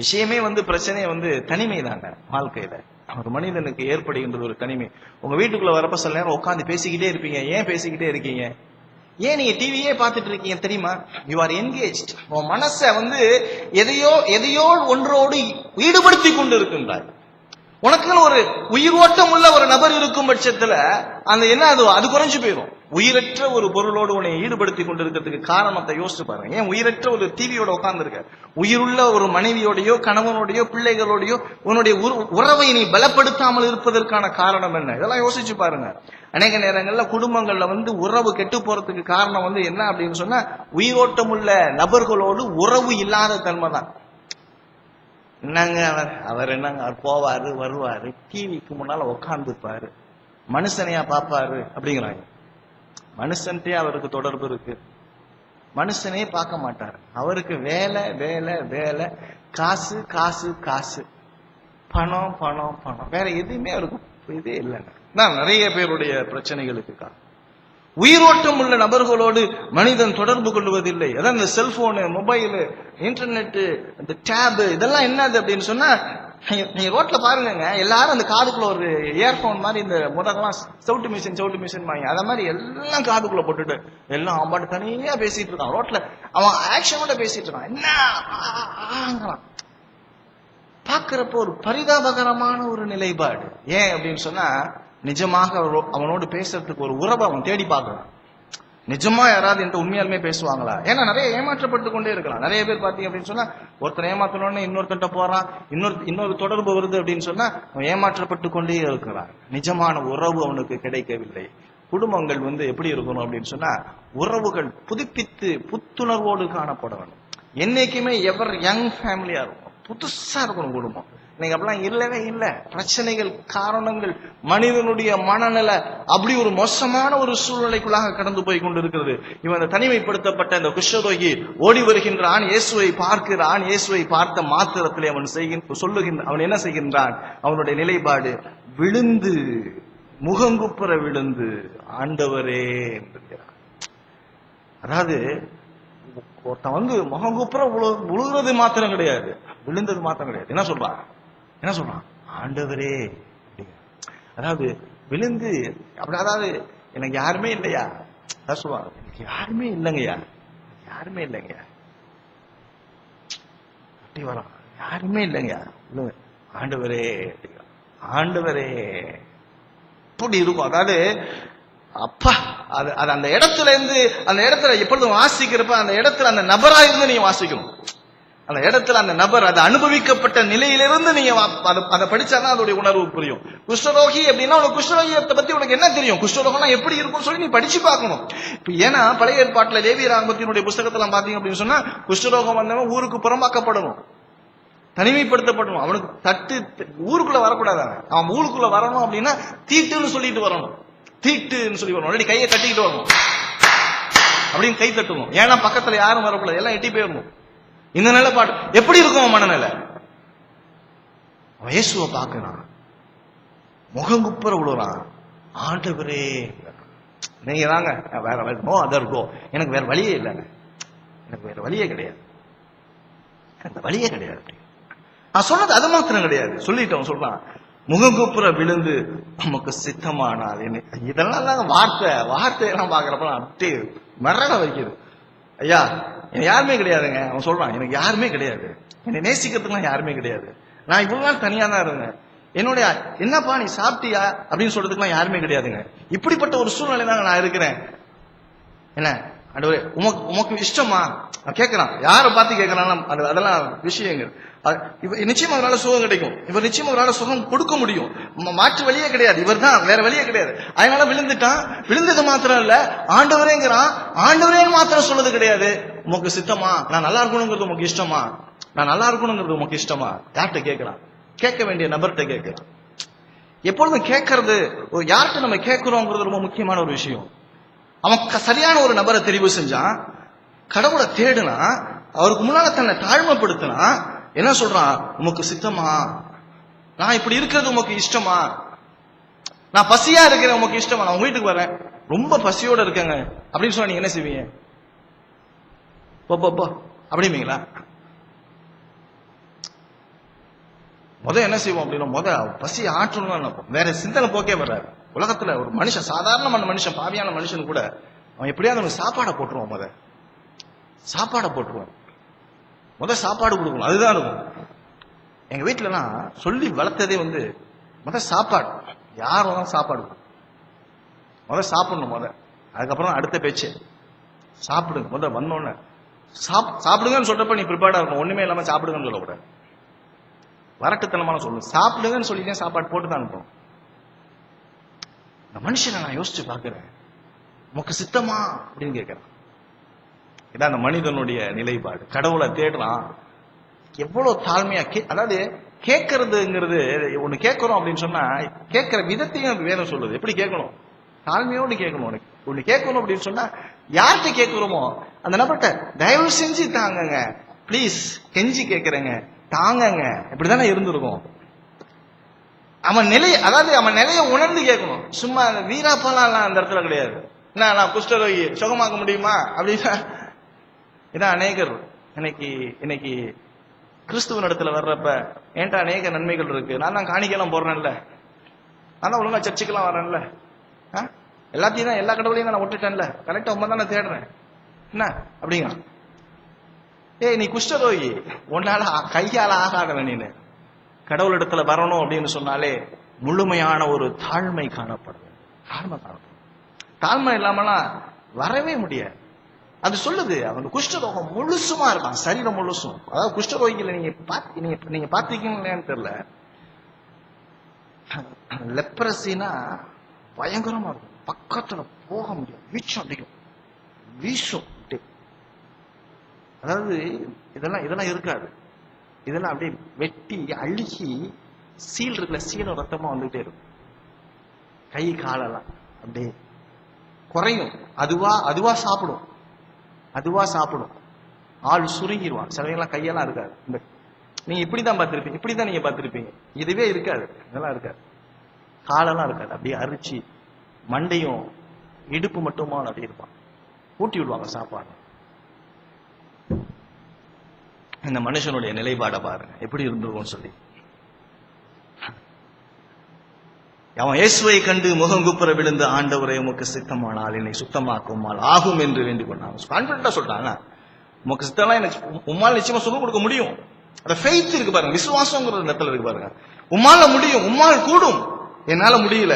விஷயமே வந்து பிரச்சனையே வந்து தனிமை தாங்க. வாழ்க்கையில ஒரு மனிதனுக்கு ஏற்படுகின்றது ஒரு தனிமை. உங்க வீட்டுக்குள்ள வரப்ப சில நேரம் உட்காந்து பேசிக்கிட்டே இருப்பீங்க. ஏன் பேசிக்கிட்டே இருக்கீங்க? ஏன் நீங்க டிவியே பார்த்துட்டு இருக்கீங்க தெரியுமா? You are engaged. உன் மனசை வந்து எதையோ ஒன்றோடு ஈடுபடுத்தி கொண்டு இருக்கின்றாய். உனக்குன்னு ஒரு உயிரோட்டம் உள்ள ஒரு நபர் இருக்கும் பட்சத்துல அந்த என்ன அது குறைஞ்சு போயிடும். உயிரற்ற ஒரு பொருளோடு உன்னை ஈடுபடுத்தி கொண்டிருக்கிறதுக்கு காரணத்தை யோசிச்சு பாருங்க. ஏன் உயிரற்ற ஒரு டிவியோட உட்கார்ந்து இருக்க? உயிருள்ள ஒரு மனைவியோடையோ கணவனோடையோ பிள்ளைகளோடையோ உன்னுடைய உறவை நீ பலப்படுத்தாமல் இருப்பதற்கான காரணம் என்ன? இதெல்லாம் யோசிச்சு பாருங்க. அநேக நேரங்கள்ல குடும்பங்கள்ல வந்து உறவு கெட்டு போறதுக்கு காரணம் வந்து என்ன அப்படின்னு சொன்னா, உயிரோட்டம் உள்ள நபர்களோடு உறவு இல்லாத தன்மை தான். என்னங்க அவர் என்னங்க, அவர் போவாரு வருவாரு, டிவிக்கு முன்னால உட்கார்ந்துப்பாரு, மனுஷனையா பாப்பாரு அப்படிங்கிறாங்க. மனுஷன்ட்டே அவருக்கு தொடர்பு இருக்கு, மனுஷனே பார்க்க மாட்டாரு. அவருக்கு வேலை வேலை வேலை, காசு காசு காசு, பணம் பணம் பணம், வேற எதுவுமே அவருக்கு இதே இல்லைங்க. நான் நிறைய பேருடைய பிரச்சனைகளுக்கு காரணம் உயிரோட்டம் உள்ள நபர்களோடு மனிதன் தொடர்பு கொள்வதில்லை. அதான் இந்த செல்போனு, மொபைலு, இன்டர்நெட், இந்த டேபு, இதெல்லாம் என்னது அப்படின்னு சொன்னா, நீங்க ரோட்ல பாருங்க, எல்லாரும் அந்த காதுக்குள்ள ஒரு இயர்போன் மாதிரி, இந்த முதல்லாம் சவுட்டு மிஷின் வாங்கி அத மாதிரி எல்லாம் காதுக்குள்ள போட்டுட்டு எல்லாம் அவன் தனியா பேசிட்டு இருக்கான். ரோட்ல அவன் ஆக்ஷனோட பேசிட்டு இருக்கான். என்ன பாக்குறப்போ ஒரு பரிதாபகரமான ஒரு நிலைப்பாடு. ஏன் அப்படின்னு சொன்னா, நிஜமாக அவனோடு பேசுறதுக்கு ஒரு உறவை அவன் தேடி பார்க்கலாம். நிஜமா யாராவது என்கிட்ட உண்மையாலுமே பேசுவாங்களா? ஏன்னா நிறைய ஏமாற்றப்பட்டு கொண்டே இருக்கலாம். நிறைய பேர் பாத்தீங்க அப்படின்னு சொன்னா, ஒருத்தர் ஏமாத்தணும்னு இன்னொருத்தன்ட்ட போறான், இன்னொரு தொடர்பு வருது அப்படின்னு சொன்னா அவன் ஏமாற்றப்பட்டு கொண்டே இருக்கிறான். நிஜமான உறவு அவனுக்கு கிடைக்கவில்லை. குடும்பங்கள் வந்து எப்படி இருக்கணும் அப்படின்னு சொன்னா, உறவுகள் புதுப்பித்து புத்துணர்வோடு காணப்பட வேண்டும். என்னைக்குமே எவர் யங் ஃபேமிலியா இருக்கும், புதுசா இருக்கணும் குடும்பம். நீங்க அப்படிலாம் இல்லவே இல்லை. பிரச்சனைகள், காரணங்கள், மனிதனுடைய மனநிலை அப்படி ஒரு மோசமான ஒரு சூழ்நிலைக்குள்ளாக கடந்து போய் கொண்டிருக்கிறது. இவன் அந்த தனிமைப்படுத்தப்பட்ட அந்த குஷ்டரோகி ஓடி வருகின்றான், இயேசுவை பார்க்கிறான். இயேசுவை பார்த்த மாத்திரத்திலே அவன் என்ன செய்கின்றான்? அவனுடைய நிலைப்பாடு விழுந்து, முகங்குப்புற விழுந்து ஆண்டவரே என்கிறான். அதாவது ஒருத்தன் முகங்குப்புற விழுகிறது மாத்திரம் கிடையாது, விழுந்தது மாத்திரம் கிடையாது. என்ன சொல்றான்? ஆண்டவரே. அதாவது விழுந்து அப்படி, அதாவது எனக்கு யாருமே இல்லையா, அதான் சொல்லுவாங்க, எனக்கு யாருமே இல்லைங்கய்யா, யாருமே இல்லைங்கய்யா, அப்படி வரான், யாருமே இல்லைங்கய்யா, ஆண்டவரே, ஆண்டவரே. அப்படி இருக்கும். அதாவது அப்பா, அது அந்த இடத்துல இருந்து, அந்த இடத்துல எப்பொழுதும் வாசிக்கிறப்ப அந்த இடத்துல அந்த நபரா இருந்து நீங்க வாசிக்கணும். அந்த இடத்துல அந்த நபர் அதை அனுபவிக்கப்பட்ட நிலையிலிருந்து நீங்க அதை படிச்சாதான் அதோடைய உணர்வு புரியும். குஷ்டரோகி அப்படின்னா உனக்கு குஷ்டரோகியத்தை பத்தி உனக்கு என்ன தெரியும், குஷ்டரோகம்னா எப்படி இருக்கும்னு சொல்லி நீ படிச்சு பார்க்கணும். ஏன்னா பழைய ஏற்பாட்டுல லேவியர் ஆகமத்தினுடைய புஸ்தகத்துல பாத்தீங்க அப்படின்னு சொன்னா, குஷ்டரோகம் வந்தவன் ஊருக்கு புறம்பாக்கப்படணும், தனிமைப்படுத்தப்படணும். அவனுக்கு ஊருக்குள்ள வரக்கூடாது. அவன் ஊருக்குள்ள வரணும் அப்படின்னா தீட்டுன்னு சொல்லிட்டு வரணும், தீட்டுன்னு சொல்லி வரணும், கையை கட்டிக்கிட்டு வரணும், அப்படின்னு கை தட்டணும். ஏன்னா பக்கத்துல யாரும் வரக்கூடாது, எல்லாம் எட்டி போயிடணும். இந்த நிலைப்பாடு எப்படி இருக்கும் அவன் மனநிலை? அவன் இயேசுவை பார்க்கிறான், முகங்குப்புற விழுறான், ஆண்டவரே. நீங்க தாங்க வேற நோ அதர் கோ, எனக்கு வேற வழியே இல்லைங்க, எனக்கு வேற வழியே கிடையாது, எனக்கு வழியே கிடையாது. நான் சொன்னது அது மாத்திரம் கிடையாது, சொல்லிட்டவன் சொல்றான், முகங்குப்புற விழுந்து நமக்கு சித்தமானால். இதெல்லாம் வார்த்தையெல்லாம் பாக்குறப்ப அப்படியே மிரள வைக்குது. ஐயா எனக்கு யாருமே கிடையாதுங்க. அவன் சொல்றான், எனக்கு யாருமே கிடையாது, என்னை நேசிக்கிறதுக்குலாம் யாருமே கிடையாது, நான் இவ்வளவு நாள் தனியா தான் இருந்தேன், என்னுடைய என்னப்பா நீ சாப்பிட்டியா அப்படின்னு சொல்றதுக்குலாம் யாருமே கிடையாதுங்க. இப்படிப்பட்ட ஒரு சூழ்நிலை தாங்க நான் இருக்கிறேன். என்ன ஆண்டவரே, உமக்கு இஷ்டமா கேட்கிறான். யாரை பார்த்து கேட்கறான், அதெல்லாம் விஷயங்கள். நிச்சயமா அவரால் சுகம் கிடைக்கும், இவர் நிச்சயமா அவரால் சுகம் கொடுக்க முடியும், மாற்று வழியே கிடையாது, இவர் தான், வேற வழியே கிடையாது. அதனால விழுந்துட்டான். விழுந்தது மாத்திரம் இல்ல, ஆண்டவரேங்கிறான். ஆண்டவரேன்னு மாத்திரம் சொல்றது கிடையாது, உமக்கு சித்தமா, நான் நல்லா இருக்கணுங்கிறது உமக்கு இஷ்டமா, நான் நல்லா இருக்கணுங்கிறது உமக்கு இஷ்டமா. யார்கிட்ட கேட்கலாம்? கேட்க வேண்டிய நபர்கிட்ட கேட்கலாம். எப்பொழுதும் கேட்கறது, யார்கிட்ட நம்ம கேட்கிறோங்கிறது ரொம்ப முக்கியமான ஒரு விஷயம். அவன் சரியான ஒரு நபரை தெரிவு செஞ்சான், கடவுளை தேடுனா, அவருக்கு முன்னால தன்னை தாழ்மைப்படுத்தினா, என்ன சொல்றான்? உமக்கு சித்தமா, நான் இப்படி இருக்கிறது உமக்கு இஷ்டமா, நான் பசியா இருக்கிறேன் உமக்கு இஷ்டமா, நான் உங்க வீட்டுக்கு வரேன் ரொம்ப பசியோட இருக்கேங்க அப்படின்னு சொன்னா நீங்க என்ன செய்வீங்க? போ அப்படிங்களா? என்ன செய்வோம் அப்படின்னா, பசி ஆற்றணும் நினைப்போம், வேற சிந்தனை போக்கே வர்றாரு. உலகத்துல ஒரு மனுஷன், சாதாரணமான மனுஷன், பாவியான மனுஷன் கூட அவன் எப்படியாவது அவனுக்கு சாப்பாடை போட்டுருவான், சாப்பாடை போட்டுருவான், சாப்பாடு கொடுக்கணும், அதுதான் இருக்கும். எங்க வீட்டுலலாம் சொல்லி வளர்த்ததே சாப்பாடு. யார் வந்தாலும் சாப்பாடு சாப்பிடணும், அதுக்கப்புறம் அடுத்த பேச்சு சாப்பிடுங்க. வந்தோடனே சாப்பிடுங்கன்னு சொல்றப்ப நீ ப்ரிப்பேர்டா இருக்கணும், ஒண்ணுமே இல்லாம சாப்பிடுங்கன்னு சொல்லக்கூடாது, வரட்டுத்தனமான சொல்லு, சாப்பிடுங்கன்னு சொல்லிட்டே சாப்பாடு போட்டு தான் அனுப்பணும். இந்த மனுஷனை நான் யோசிச்சு பாக்குறேன், உனக்கு சித்தமா அப்படின்னு கேட்கிறேன். இதான் அந்த மனிதனுடைய நிலைப்பாடு. கடவுளை தேடுறான், எவ்வளவு தாழ்மையா அதாவது கேட்கறதுங்கிறது ஒண்ணு கேட்கிறோம் அப்படின்னு சொன்னா, கேட்கிற விதத்தையும் வேணும் சொல்லுது. எப்படி கேட்கணும்? தாழ்மையோடு கேட்கணும். ஒண்ணு கேட்கணும் அப்படின்னு சொன்னா, யார்கிட்ட கேட்கிறோமோ அந்த நபர்கிட்ட தயவு செஞ்சு தாங்கங்க, பிளீஸ் கெஞ்சி கேட்கிறேங்க, தாங்கங்க, இப்படிதானே இருந்திருக்கும். அவன் நிலையை உணர்ந்து கேட்கணும். சும்மா வீராப்பாலாம் அந்த இடத்துல கிடையாது. நான் குஷ்டரோகி சுகமாக்க முடியுமா அப்படின்னா, இதான் அநேகர் இன்னைக்கு கிறிஸ்துவ இடத்துல வர்றப்ப, ஏன்டா அநேக நன்மைகள் இருக்கு, நான் தான் காணிக்கலாம் போடுறேன்ல, நான் தான் ஒழுங்கா சர்ச்சுக்கெல்லாம் வரேன்ல, எல்லாத்தையும் தான், எல்லா கடவுளையும் நான் விட்டுட்டேன்ல, கரெக்டா உண்மை தானே தேடுறேன் என்ன அப்படிங்க. நீ குஷ்டரோகி, உன்னால கையால ஆகாதவன், நீனு கடவுள் இடத்துல வரணும் அப்படின்னு சொன்னாலே முழுமையான ஒரு தாழ்மை காணப்படுது. தாழ்மை இல்லாமலாம் வரவே முடியாது. அது சொல்லுது, அவங்க குஷ்டரோகம் முழுசுமா இருக்கான், சரீரம் முழுசும். அதாவது குஷ்டரோகிகளை நீங்க பாத்தீங்கன்னு தெரியல, லெப்ரசினா பயங்கரமா இருக்கும், பக்கத்துல போக முடியும், வீச்சம் அடிக்கும், வீசும். அதாவது இதெல்லாம் இருக்காது. இதெல்லாம் அப்படியே வெட்டி அழுகி சீல் இருக்குல்ல, சீல ரத்தமா வந்துகிட்டே இருக்கும். கை காலெல்லாம் அப்படியே குறையும். அதுவா சாப்பிடும், அதுவா சாப்பிடும். ஆள் சுருங்கிடுவான். சிலையெல்லாம் கையெல்லாம் இருக்காது. இந்த நீங்க இப்படிதான் பார்த்திருப்பீங்க, இப்படிதான் நீங்க பார்த்திருப்பீங்க. இதுவே இருக்காது, இதெல்லாம் இருக்காது. காலெல்லாம் இருக்காது. அப்படியே அரிச்சு மண்டையும் இடுப்பு மட்டுமா அப்படியே இருப்பான். ஊட்டி விடுவாங்க சாப்பாடு. இந்த மனுஷனுடைய நிலைப்பாட பாருங்க எப்படி இருந்திருக்கும் சொல்லி. அவன் இயேசுவை கண்டு முகங்குப்புற விழுந்து, ஆண்டவரே உமக்கு சித்தமானால் என்னை சுத்தமாக்குமால் ஆகும் என்று வேண்டிக் கொண்டான். கான்பிடண்டா சொல்றாங்க, உமக்கு சித்தம்லாம் எனக்கு உம்மால் நிச்சயமா சுகம் கொடுக்க முடியும். அந்த ஃபெய்த் இருக்கு பாருங்க, விசுவாசங்கிற இடத்துல இருக்கு பாருங்க. உம்மால முடியும், உம்மால் கூடும். என்னால முடியல,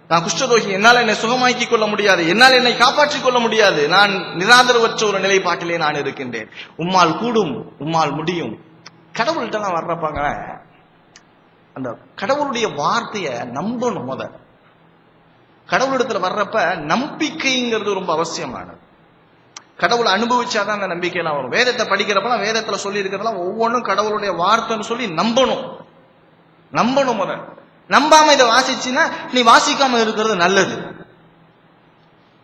நான் குஷ்டரோகி, என்னால் என்னை சுகமாக்கி கொள்ள முடியாது, என்னால் என்னை காப்பாற்றிக் கொள்ள முடியாது, நான் நிராதரவற்ற ஒரு நிலைப்பாட்டிலே நான் இருக்கின்றேன். உம்மால் கூடும், உம்மால் முடியும். கடவுள்கிட்ட எல்லாம் வர்றப்பாங்க, அந்த கடவுளுடைய வார்த்தைய நம்பணும். முத கடவுளிடத்துல வர்றப்ப நம்பிக்கைங்கிறது ரொம்ப அவசியமானது. கடவுளை அனுபவிச்சாதான் அந்த நம்பிக்கையெல்லாம் வரும். வேதத்தை படிக்கிறப்பெல்லாம் வேதத்துல சொல்லி இருக்கிறதெல்லாம் ஒவ்வொன்றும் கடவுளுடைய வார்த்தைன்னு சொல்லி நம்பணும். முத நம்பாம இதை வாசிச்சுன்னா நீ வாசிக்காம இருக்கிறது நல்லது.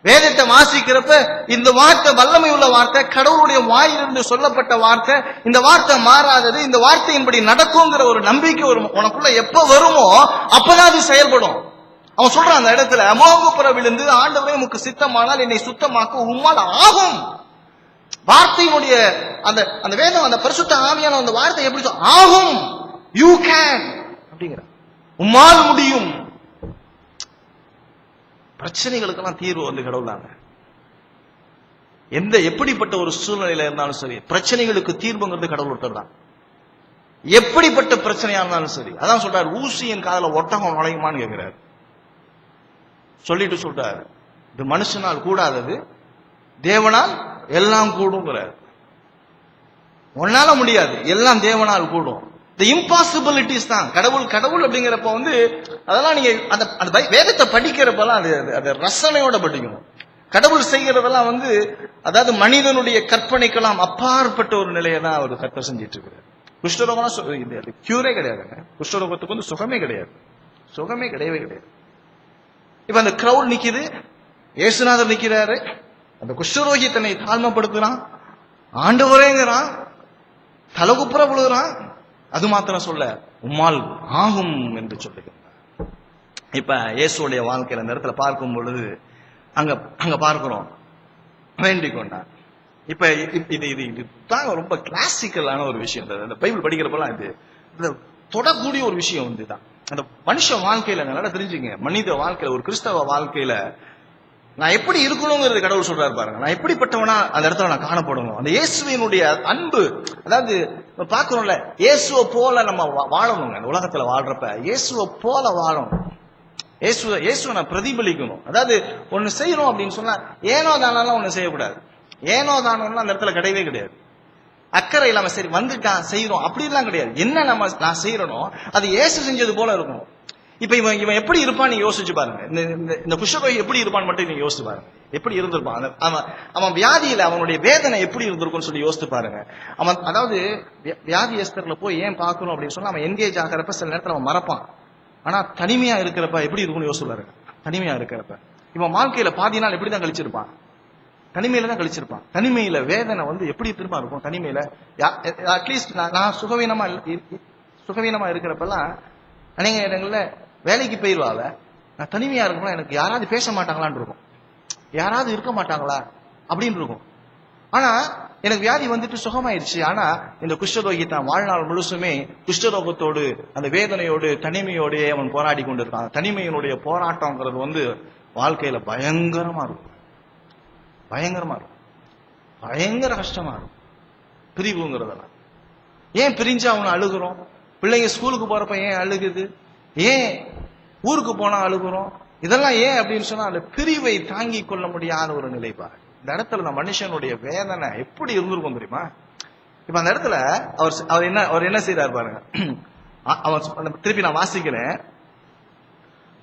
வேதத்தை வாசிக்கிறப்ப இந்த வார்த்தை வல்லமை உள்ள வார்த்தை, கடவுளுடைய வாயிலிருந்து சொல்லப்பட்ட வார்த்தை, இந்த வார்த்தை மாறாதது, இந்த வார்த்தையின்படி நடக்குங்கிற ஒரு நம்பிக்கை ஒரு உனக்குள்ள எப்ப வருமோ அப்பதான் அது செயல்படும். அவன் சொல்றான் அந்த இடத்துல, முகங்குப்புற விழுந்து, ஆண்டவரே உமக்கு சித்தமானால் என்னை சுத்தமாக்க உம்மால் ஆகும். வார்த்தையினுடைய அந்த வேதம், அந்த பரிசுத்த ஆவியான அந்த வார்த்தை எப்படி ஆகும், யூ கேன் அப்படிங்கிற, உம்மால் முடியும். பிரச்சனைகளுக்கெல்லாம் தீர்வு வந்து கடவுளாங்க. எப்படிப்பட்ட ஒரு சூழ்நிலையில இருந்தாலும் சரி, பிரச்சனைகளுக்கு தீர்வுங்கிறது கடவுள் தான். எப்படிப்பட்ட பிரச்சனையா இருந்தாலும் சரி. அதான் சொல்றாரு, ஊசியின் காதுல ஒட்டகம் நுழையுமான்னு கேட்கிறாரு. சொல்லிட்டு சொல்றாரு, இது மனுஷனால் கூடாதது, தேவனால் எல்லாம் கூடுங்கிறார். உன்னால முடியாது, எல்லாம் தேவனால் கூடும். The impossibilities தான் கடவுள் அப்படிங்கிறப்ப வந்து அதெல்லாம் நீங்க அந்த வேதத்தை படிக்கிறப்பெல்லாம் அது ரசனையோட படிக்கணும். கடவுள் செய்கிறதெல்லாம் வந்து அதாவது மனிதனுடைய கற்பனைக்கெல்லாம் அப்பாற்பட்ட ஒரு நிலையை தான் அவர் கற்பனை செஞ்சிட்டு இருக்கிறார். குஷ்டரோகம் கியூரே கிடையாதுங்க. குஷ்டரோகத்துக்கு வந்து சுகமே கிடையவே கிடையாது. இப்ப அந்த கிரௌட் நிக்குது, இயேசுநாதர் நிக்கிறாரு, அந்த குஷ்டரோகி தன்னை தாழ்மைப்படுத்துறான், ஆண்டவரேங்கிறான், தலகுப்புற விழுகிறான். அது மாத்திரம் சொல்ல, உம்மால் ஆகும் என்று சொல்லுகிறார். இப்ப இயேசுடைய வாழ்க்கையில அந்த இடத்துல பார்க்கும் பொழுது அங்க பார்க்கிறோம், வேண்டிக் கொண்டார். இப்ப இதுதான் ரொம்ப கிளாசிக்கலான ஒரு விஷயம். இந்த பைபிள் படிக்கிறப்பெல்லாம் இது தொடக்கூடிய ஒரு விஷயம் வந்து தான் அந்த மனுஷ வாழ்க்கையில. நல்லா தெரிஞ்சுங்க, மனித வாழ்க்கையில, ஒரு கிறிஸ்தவ வாழ்க்கையில நான் எப்படி இருக்கணுங்கிறது கடவுள் சொல்றாரு பாருங்க. நான் எப்படிப்பட்டவனா அந்த இடத்துல நான் காணப்படணும். அந்த இயேசுவினுடைய அன்பு, அதாவது பாக்குறோம்ல, இயேசுவை போல நம்ம வாழணுங்க. அந்த உலகத்துல வாழ்றப்ப இயேசுவை போல வாழணும். இயேசுவை நான் பிரதிபலிக்கணும். அதாவது ஒண்ணு செய்யணும் அப்படின்னு சொன்னா ஏனோ தானாலாம் ஒண்ணு செய்யக்கூடாது. ஏனோ தானோம்னா அந்த இடத்துல கிடையவே கிடையாது. அக்கறை இல்லாம சரி வந்துட்டான் செய்யறோம் அப்படிலாம் கிடையாது. என்ன நான் செய்யறனோ அது இயேசு செஞ்சது போல இருக்கணும். இப்ப இவன் எப்படி இருப்பான்னு யோசிச்சு பாருங்க. இந்த குஷ்டரோகி எப்படி இருப்பான்னு மட்டும் நீங்க யோசிச்சு பாருங்க. எப்படி இருந்திருப்பான் அவன் வியாதியில, அவனுடைய வேதனை எப்படி இருந்திருக்கும்னு சொல்லி யோசித்து பாருங்க. அவன் அதாவது வியாதியஸ்தர்ல போய் ஏன் பார்க்கணும் அப்படின்னு சொன்னா அவன் என்கேஜ் ஆகிறப்ப சில நேரத்துல அவன் மறப்பான். ஆனா தனிமையா இருக்கிறப்ப எப்படி இருக்கும்னு யோசிச்சு பாருங்க. தனிமையா இருக்கிறப்ப இவன் வாழ்க்கையில பாதி நாள் எப்படிதான் கழிச்சிருப்பான், தனிமையில தான் கழிச்சிருப்பான். தனிமையில வேதனை வந்து எப்படி திரும்ப இருக்கும். தனிமையில அட்லீஸ்ட் நான் சுகவீனமா இருக்கிறப்பெல்லாம் அநேக இடங்கள்ல வேலைக்கு போயிடுவாங்க, நான் தனிமையா இருக்கணும், எனக்கு யாராவது பேச மாட்டாங்களான்னு இருக்கும், யாராவது இருக்க மாட்டாங்களா அப்படின்னு இருக்கும். ஆனா எனக்கு வியாதி வந்துட்டு சுகமாயிருச்சு. ஆனா இந்த குஷ்டரோகி தான் வாழ்நாள் முழுசுமே குஷ்டரோகத்தோடு, அந்த வேதனையோடு, தனிமையோடய அவன் போராடி கொண்டு இருக்கான். தனிமையினுடைய போராட்டம்ங்கிறது வந்து வாழ்க்கையில பயங்கரமா இருக்கும், பயங்கர கஷ்டமா இருக்கும். பிரிவுங்கிறதெல்லாம் ஏன் பிரிஞ்சு அவனை அழுகுறோம்? பிள்ளைங்க ஸ்கூலுக்கு போறப்ப ஏன் அழுகுது? ஏன் ஊருக்கு போனா அழுகுறோம்? இதெல்லாம் ஏன் அப்படின்னு சொன்னா அந்த பிரிவை தாங்கி கொள்ள முடியாத ஒரு நிலைப்பாடு. இந்த இடத்துல அந்த மனுஷனுடைய வேதனை எப்படி இருந்திருக்கும் தெரியுமா? இப்ப அந்த இடத்துல அவர் என்ன செய்யறாரு பாருங்க. அவன் திருப்பி நான் வாசிக்கிறேன்.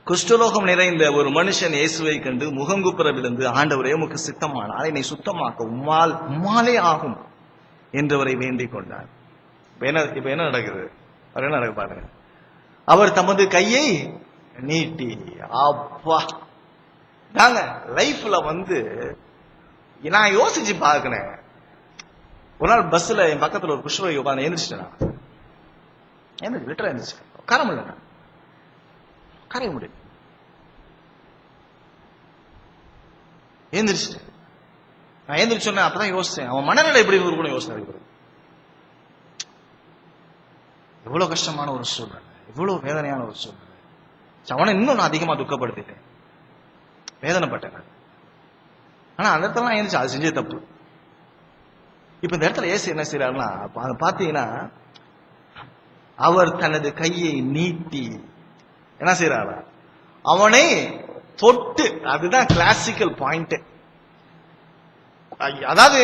குஷ்டரோகம் நிறைந்த ஒரு மனுஷன் இயேசுவை கண்டு முகங்குப்புற விழுந்து, ஆண்டவரே உமக்கு சித்தமானால் என்னை சுத்தமாக்க உம்மாலே ஆகும் என்றவரை வேண்டிக் கொண்டார். இப்ப என்ன நடக்குது? அவர் என்ன நடக்கு பாருங்க. அவர் தமது கையை நீட்டி, அப்பா தாங்க லைஃப்ல வந்து நான் யோசிச்சு பாக்குறேன். ஒரு நாள் பஸ்ல என் பக்கத்துல ஒரு குஷ்ரோகி உட்காந்து எழுந்திரிச்சிட்டேன். லிட்டரா எழுந்திரிச்சு உட்கார முடியல, உட்கார முடியல, எழுந்திரிச்சிட்டேன். நான் எழுந்திரிச்சு சொன்னேன். அப்பதான் யோசிச்சேன், அவன் மனநிலை எப்படி இருக்குன்னு யோசனை. எவ்வளவு கஷ்டமான ஒரு சூழ்நிலை, எவ்வளவு வேதனையான ஒரு சூழ்நிலை. அவனை இன்னும் நான் அதிகமா துக்கப்படுத்திட்டேன், வேதனைப்பட்டேன். ஆனா அந்த இடத்துல எழுந்துச்சு, அது செஞ்சே தப்பு. இப்ப இந்த இடத்துல ஏசு என்ன செய்யறாருன்னா, பாத்தீங்கன்னா அவர் தனது கையை நீட்டி என்ன செய்யறாரு, அவனை தொட்டு. அதுதான் கிளாசிக்கல் பாயிண்ட். அதாவது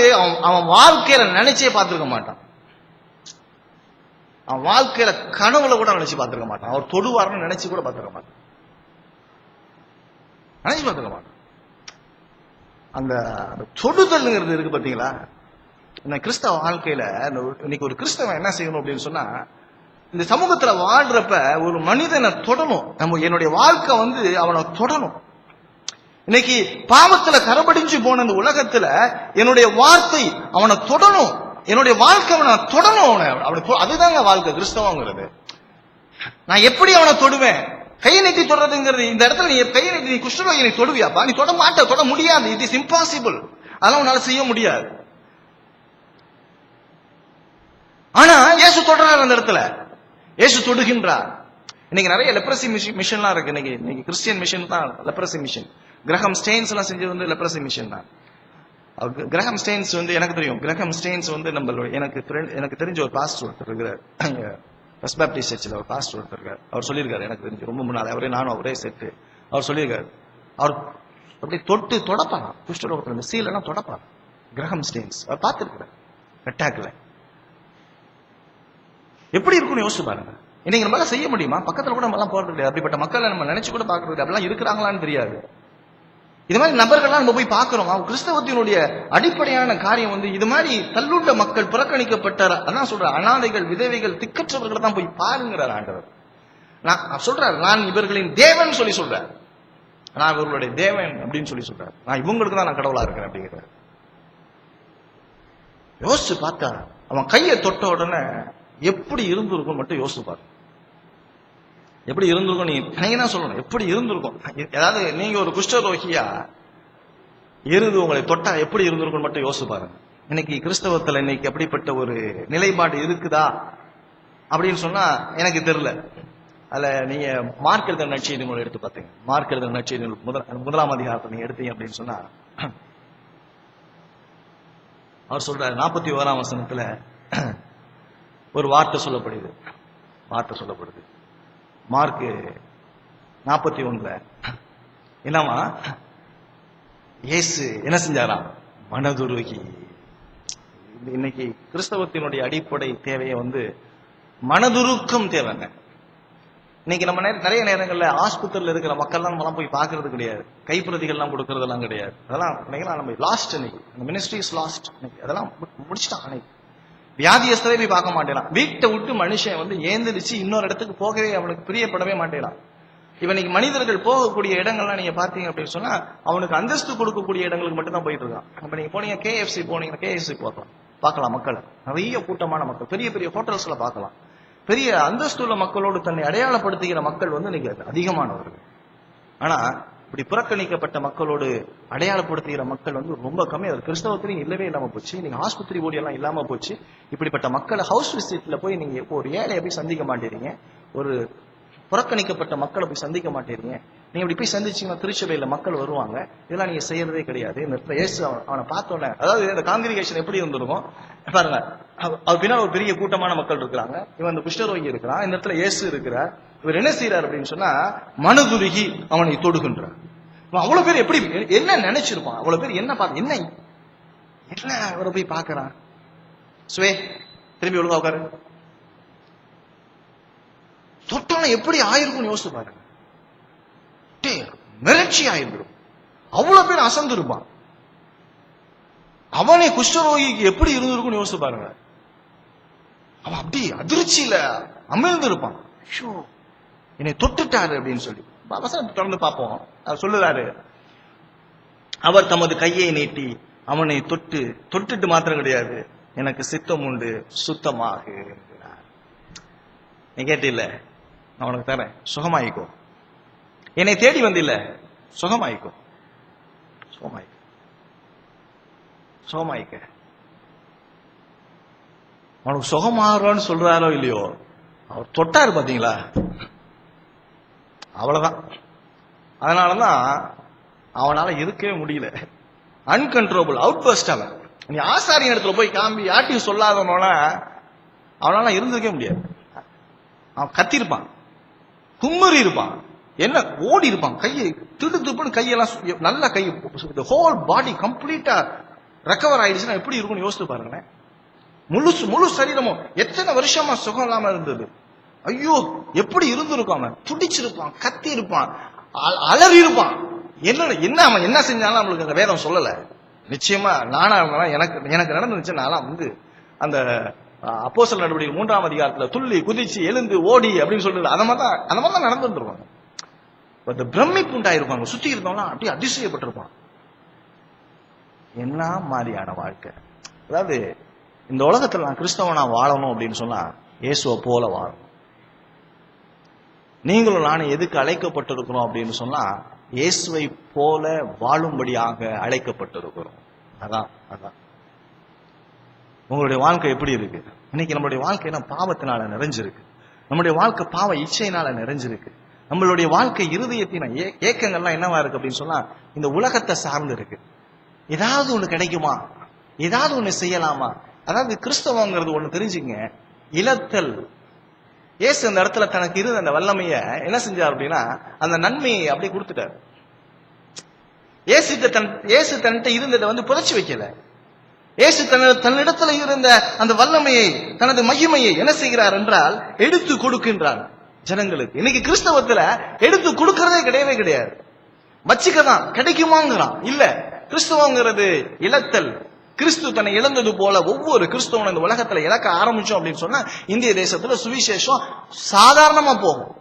அவன் வாழ்க்கையில நினைச்சே பார்த்திருக்க மாட்டான், அவன் வாழ்க்கையில கனவுல கூட நினைச்சு பார்த்திருக்க மாட்டான், அவர் தொடுவார்னு நினைச்சு கூட பார்த்திருக்க மாட்டான், நினைச்சு பார்த்திருக்க மாட்டான். அந்த தொடுதல்ங்கிறது இருக்கு பாத்தீங்களா? இந்த கிறிஸ்தவ வாழ்க்கையில இன்னைக்கு ஒரு கிறிஸ்தவன் என்ன செய்யணும் அப்படின்னு சொன்னா, இந்த சமூகத்துல வாழ்றப்ப ஒரு மனிதனை தொடணும். நம்ம என்னுடைய வாழ்க்கை வந்து அவனை தொடணும். இன்னைக்கு பாவத்துல கரபடிஞ்சு போன இந்த உலகத்துல என்னுடைய வார்த்தை அவனை தொடணும், என்னுடைய வாழ்க்கை அவனை தொடணும். அவனை அதுதாங்க வாழ்க்கை கிறிஸ்தவங்கிறது. நான் எப்படி அவனை தொடுவேன்? கையை நீட்டி தொடறதுங்கிறது இந்த இடத்துல நீ கையை நீட்டி நீ குஷ்டரோகியை நீ தொடுவியாப்பா? நீ தொட மாட்ட, தொட முடியாது. It is impossible. அதெல்லாம் உன்னால செய்ய முடியாது. ஆனா இயேசு தொடர்றார் அந்த இடத்துல, இயேசு தொடுகின்றார். இன்னைக்கு நிறைய லெப்ரசி மிஷன்லாம் இருக்கு. இன்னைக்கு கிறிஸ்டியன் மிஷன் தான் லெப்ரசி மிஷன். கிரஹம் ஸ்டெயின்ஸ் எல்லாம் செஞ்சது வந்து லெப்ரசி மிஷன் தான். கிரஹம் ஸ்டெயின்ஸ் வந்து எனக்கு தெரியும். கிரஹம் ஸ்டெயின்ஸ் வந்து எனக்கு தெரிஞ்ச ஒரு பாஸ்டர் ஒருத்தர் இருக்கிறார், வெஸ்ட் பேப்டிஸ்ட் சர்ச்சில் ஒரு பாஸ்டர் ஒருத்தர் இருக்கார். அவர் சொல்லியிருக்காரு, எனக்கு தெரிஞ்சு ரொம்ப முன்னாள், அவரே நானும் அவரே செட்டு. அவர் சொல்லியிருக்காரு, அவர் அப்படி தொட்டு தொடப்பாங்க குஷ்டரோகத்தில், இந்த சீலெல்லாம் தொடப்பாங்க. கிரஹம் ஸ்டெயின்ஸ் அவர் பார்த்துருக்கிறார் அட்டாக்ல. எப்படி இருக்குன்னு யோசிச்சு பாருங்க. இன்னைக்கு நம்மளால செய்ய முடியுமா? பக்கத்துல கூட நம்ம எல்லாம் போறது கிடையாது. அப்படிப்பட்ட மக்களை நம்ம நினைச்சு கூட பாக்குறது அப்படிலாம் இருக்கிறாங்களான்னு தெரியாது. இது மாதிரி நபர்கள்லாம் நம்ம போய் பாக்குறோம். கிறிஸ்தவத்தினுடைய அடிப்படையான காரியம் வந்து இது மாதிரி தள்ளுண்ட மக்கள், புறக்கணிக்கப்பட்ட, அதான் சொல்ற அனாதைகள், விதவைகள், திக்கற்றவர்களை தான் போய் பாருங்கிறார் ஆண்டவர். நான் சொல்றாரு, நான் இவர்களின் தேவன் சொல்லி சொல்றாரு, நான் இவர்களுடைய தேவன் அப்படின்னு சொல்லி சொல்றாரு. நான் இவங்களுக்கு தான் நான் கடவுளா இருக்கிறேன் அப்படிங்கிறார். யோசிச்சு பார்த்தா அவன் கையை தொட்ட உடனே எப்படி இருந்திருக்கும் மட்டும் யோசிச்சு பாரு. எப்படி இருந்திருக்கும் நீங்க தான் சொல்லணும். எப்படி இருந்திருக்கும்? ஏதாவது நீங்க ஒரு குஷ்டரோகியா எருது உங்களை தொட்டா எப்படி இருந்திருக்கும் மட்டும் யோசிச்சு பாருங்க. இன்னைக்கு கிறிஸ்தவத்துல இன்னைக்கு அப்படிப்பட்ட ஒரு நிலைப்பாடு இருக்குதா அப்படின்னு சொன்னா எனக்கு தெரியல. அதுல நீங்க மார்க் எழுதின நற்செய்திகளை எடுத்து பார்த்தீங்க. மார்க் எழுதின நற்செய்தி முதலாம் அதிகாரத்தை நீங்க எடுத்தீங்க அப்படின்னு சொன்னா அவர் சொல்றாரு 41ஆம் வசனத்துல ஒரு வார்த்தை சொல்லப்படுது. மார்க் 41 என்னவா, இயேசு என்ன செஞ்சாராம்? மனதுருகி. இன்னைக்கு கிறிஸ்தவத்தினுடைய அடிப்படை தேவையை வந்து மனதுருக்கம் தேவைங்க. இன்னைக்கு நம்ம நிறைய நேரங்கள்ல ஆஸ்பத்திரியில் இருக்கிற மக்கள்லாம் நம்மலாம் போய் பார்க்கறது கிடையாது, கைப்பிரதிகள்லாம் கொடுக்கறதெல்லாம் கிடையாது. அதெல்லாம் இன்னைக்கு நம்ம லாஸ்ட், இன்னைக்கு அந்த மினிஸ்ட்ரி இஸ் லாஸ்ட். அதெல்லாம் முடிச்சுட்டான். அன்னைக்கு வியாதியஸ்தரை போய் பார்க்க மாட்டேறான். வீட்டை விட்டு மனுஷன் வந்து ஏந்திரிச்சு இன்னொரு இடத்துக்கு போகவே அவனுக்கு பிரியப்படவே மாட்டேறான். இன்னைக்கு மனிதர்கள் போகக்கூடிய இடங்கள்லாம் நீங்க பாத்தீங்க அப்படின்னு சொன்னா அவனுக்கு அந்தஸ்து கொடுக்கக்கூடிய இடங்களுக்கு மட்டும் தான் போயிட்டு இருக்கான். அப்ப நீங்க போனீங்க KFC போனீங்கன்னா KFC பார்க்கலாம் மக்கள், நிறைய கூட்டமான மக்கள், பெரிய பெரிய ஹோட்டல்ஸ்ல பார்க்கலாம். பெரிய அந்தஸ்துள்ள மக்களோடு தன்னை அடையாளப்படுத்துகிற மக்கள் வந்து இன்னைக்கு அதிகமானவர்கள். ஆனா இப்படி புறக்கணிக்கப்பட்ட மக்களோடு அடையாளப்படுத்துகிற மக்கள் வந்து ரொம்ப கம்மி. அது கிறிஸ்தவத்திலையும் இல்லவே இல்லாம போச்சு. நீங்க ஆஸ்பத்திரி ஓடி எல்லாம் இல்லாம போச்சு. இப்படிப்பட்ட மக்களை ஹவுஸ் விசிட்ல போய் நீங்க ஒரு ஏழையை போய் சந்திக்க மாட்டேறீங்க, ஒரு புறக்கணிக்கப்பட்ட மக்களை போய் சந்திக்க மாட்டேறீங்க. நீங்க இப்படி போய் சந்திச்சீங்கன்னா திருச்சபையில மக்கள் வருவாங்க. இதெல்லாம் நீங்க செய்யறதே கிடையாது. இந்த இயேசு அவனை பார்த்தோன்னே, அதாவது இந்த காங்கிரிகேஷன் எப்படி இருந்திருக்கும் பாருங்க. அவர் பின்னால் ஒரு பெரிய கூட்டமான மக்கள் இருக்கிறாங்க, இவன் இந்த குஷ்டரோகி இருக்கிறான், இந்த இடத்துல இயேசு இருக்கிறார். இவர் என்ன செய்யறாரு அப்படின்னு சொன்னா மனதுருகி அவனை தொடுகின்றார். அவ்வளவு பேர் எப்படி என்ன நினைச்சிருப்பான்? அவ்வளவு பேர் என்ன பார்த்து என்ன அவரை போய் பார்க்கறான்? சுவே திரும்பி ஒழுங்கா உட்காரு. தொட்டான எப்படி ஆயிருக்கும்னு யோசிச்சு பாருங்க. மிரட்சி ஆயிருக்கும். அவ்வளவு பேர் அசந்து இருப்பான். அவனை குஷ்டரோகிக்கு எப்படி இருந்திருக்கும்னு யோசிச்சு பாருங்க. அவன் அப்படி அதிர்ச்சியில அமிழ்ந்து இருப்பான். ஐயோ என்னை தொட்டுட்டாரு அப்படின்னு சொல்லி வசனத்தை தொடர்ந்து பார்ப்போம். அவர் சொல்லுறாரு, அவர் தமது கையை நீட்டி அவனை தொட்டுட்டு மாத்திரம் கிடையாது, எனக்கு சித்தம் உண்டு சுத்தமாக. நீ கேட்டில்ல, நான் உனக்கு தரேன், சுகமாயிக்கோ. என்னை தேடி வந்தில்ல, சுகமாயிக்கோ, சுகமாயிக்க. அவனுக்கு சுகமாகறோன்னு சொல்றாரோ இல்லையோ, அவர் தொட்டாரு பாத்தீங்களா, அவ்வளவுதான். அதனாலதான் அவனால இருக்கவே முடியல. Uncontrollable outburst. அவன் நீ ஆசாரிய இடத்துல போய் காம்பி யார்ட்டையும் சொல்லாதவனோட அவனால இருந்திருக்கவே முடியாது. அவன் கத்திருப்பான், கும்மறி இருப்பான், என்ன ஓடி இருப்பான், கையை திடுப்புன்னு கையெல்லாம் நல்ல கை, ஹோல் பாடி கம்ப்ளீட்டா ரெக்கவர் ஆயிடுச்சுன்னா எப்படி இருக்கும்னு யோசித்து பாருங்களேன். முழு சரீரமும் எத்தனை வருஷமா சுகம் இல்லாம இருந்தது. ஐயோ எப்படி இருந்திருக்கும். அவன் துடிச்சிருப்பான், கத்தி இருப்பான், அலறி இருப்பான். என்ன அவன் என்ன செஞ்சாலும் நம்மளுக்கு அந்த வேதம் சொல்லல. நிச்சயமா நானா எனக்கு நடந்துச்சு. நான்லாம் அந்த அப்போஸ்தலர் நடவடிக்கை 3ஆம் அதிகாரத்துல துள்ளி குதிச்சு எழுந்து ஓடி அப்படின்னு சொல்றது அந்த மாதிரிதான் நடந்துருவாங்க. பிரமிப்பு உண்டாயிருப்பாங்க. சுத்தி இருந்தவங்க அப்படியே அதிசயப்பட்டிருப்பான். என்ன மாதிரியான வாழ்க்கை. அதாவது இந்த உலகத்துல நான் கிறிஸ்தவனா வாழணும் அப்படின்னு சொன்னா இயேசுவை போல வாழணும். நீங்களும் நானும் எதுக்கு அழைக்கப்பட்டிருக்கிறோம் அப்படின்னு சொன்னா இயேசுவை போல வாழும்படியாக அழைக்கப்பட்டிருக்கிறோம். அதான் உங்களுடைய வாழ்க்கை எப்படி இருக்கு? இன்னைக்கு நம்மளுடைய வாழ்க்கை என்ன பாவத்தினால நிறைஞ்சிருக்கு. நம்முடைய வாழ்க்கை பாவ இச்சையினால நிறைஞ்சிருக்கு. நம்மளுடைய வாழ்க்கை இருதயத்தின ஏக்கங்கள்லாம் என்னவா இருக்கு அப்படின்னு சொன்னா இந்த உலகத்தை சார்ந்து இருக்கு. ஏதாவது ஒண்ணு கிடைக்குமா, ஏதாவது ஒண்ணு செய்யலாமா. அதாவது கிறிஸ்தவங்கிறது ஒண்ணு தெரிஞ்சுங்க, இழத்தல். இயேசு அந்த இடத்துல தனக்கு இருந்த அந்த வல்லமைய என்ன செஞ்சார் அப்படின்னா அந்த நன்மையை அப்படியே கொடுத்துட்டார். இயேசு தன்னிட்ட இருந்ததை புதைச்சு வைக்கல. இயேசு தன்னிடத்துல இருந்த அந்த வல்லமையை, தனது மகிமையை என்ன செய்கிறார் என்றால் எடுத்து கொடுக்கின்றார் ஜனங்களுக்கு. இன்னைக்கு கிறிஸ்தவத்துல எடுத்து கொடுக்கறதே கிடையவே கிடையாது. வச்சுக்கதான் கிடைக்குமாங்கிறான். இல்ல, கிறிஸ்தவங்கிறது இழத்தல். கிறிஸ்து தன்னை இழந்தது போல ஒவ்வொரு கிறிஸ்தவனும் இந்த உலகத்துல இழக்க ஆரம்பிச்சோம் அப்படின்னு சொன்னா இந்திய தேசத்துல சுவிசேஷம் சாதாரணமா போகும்.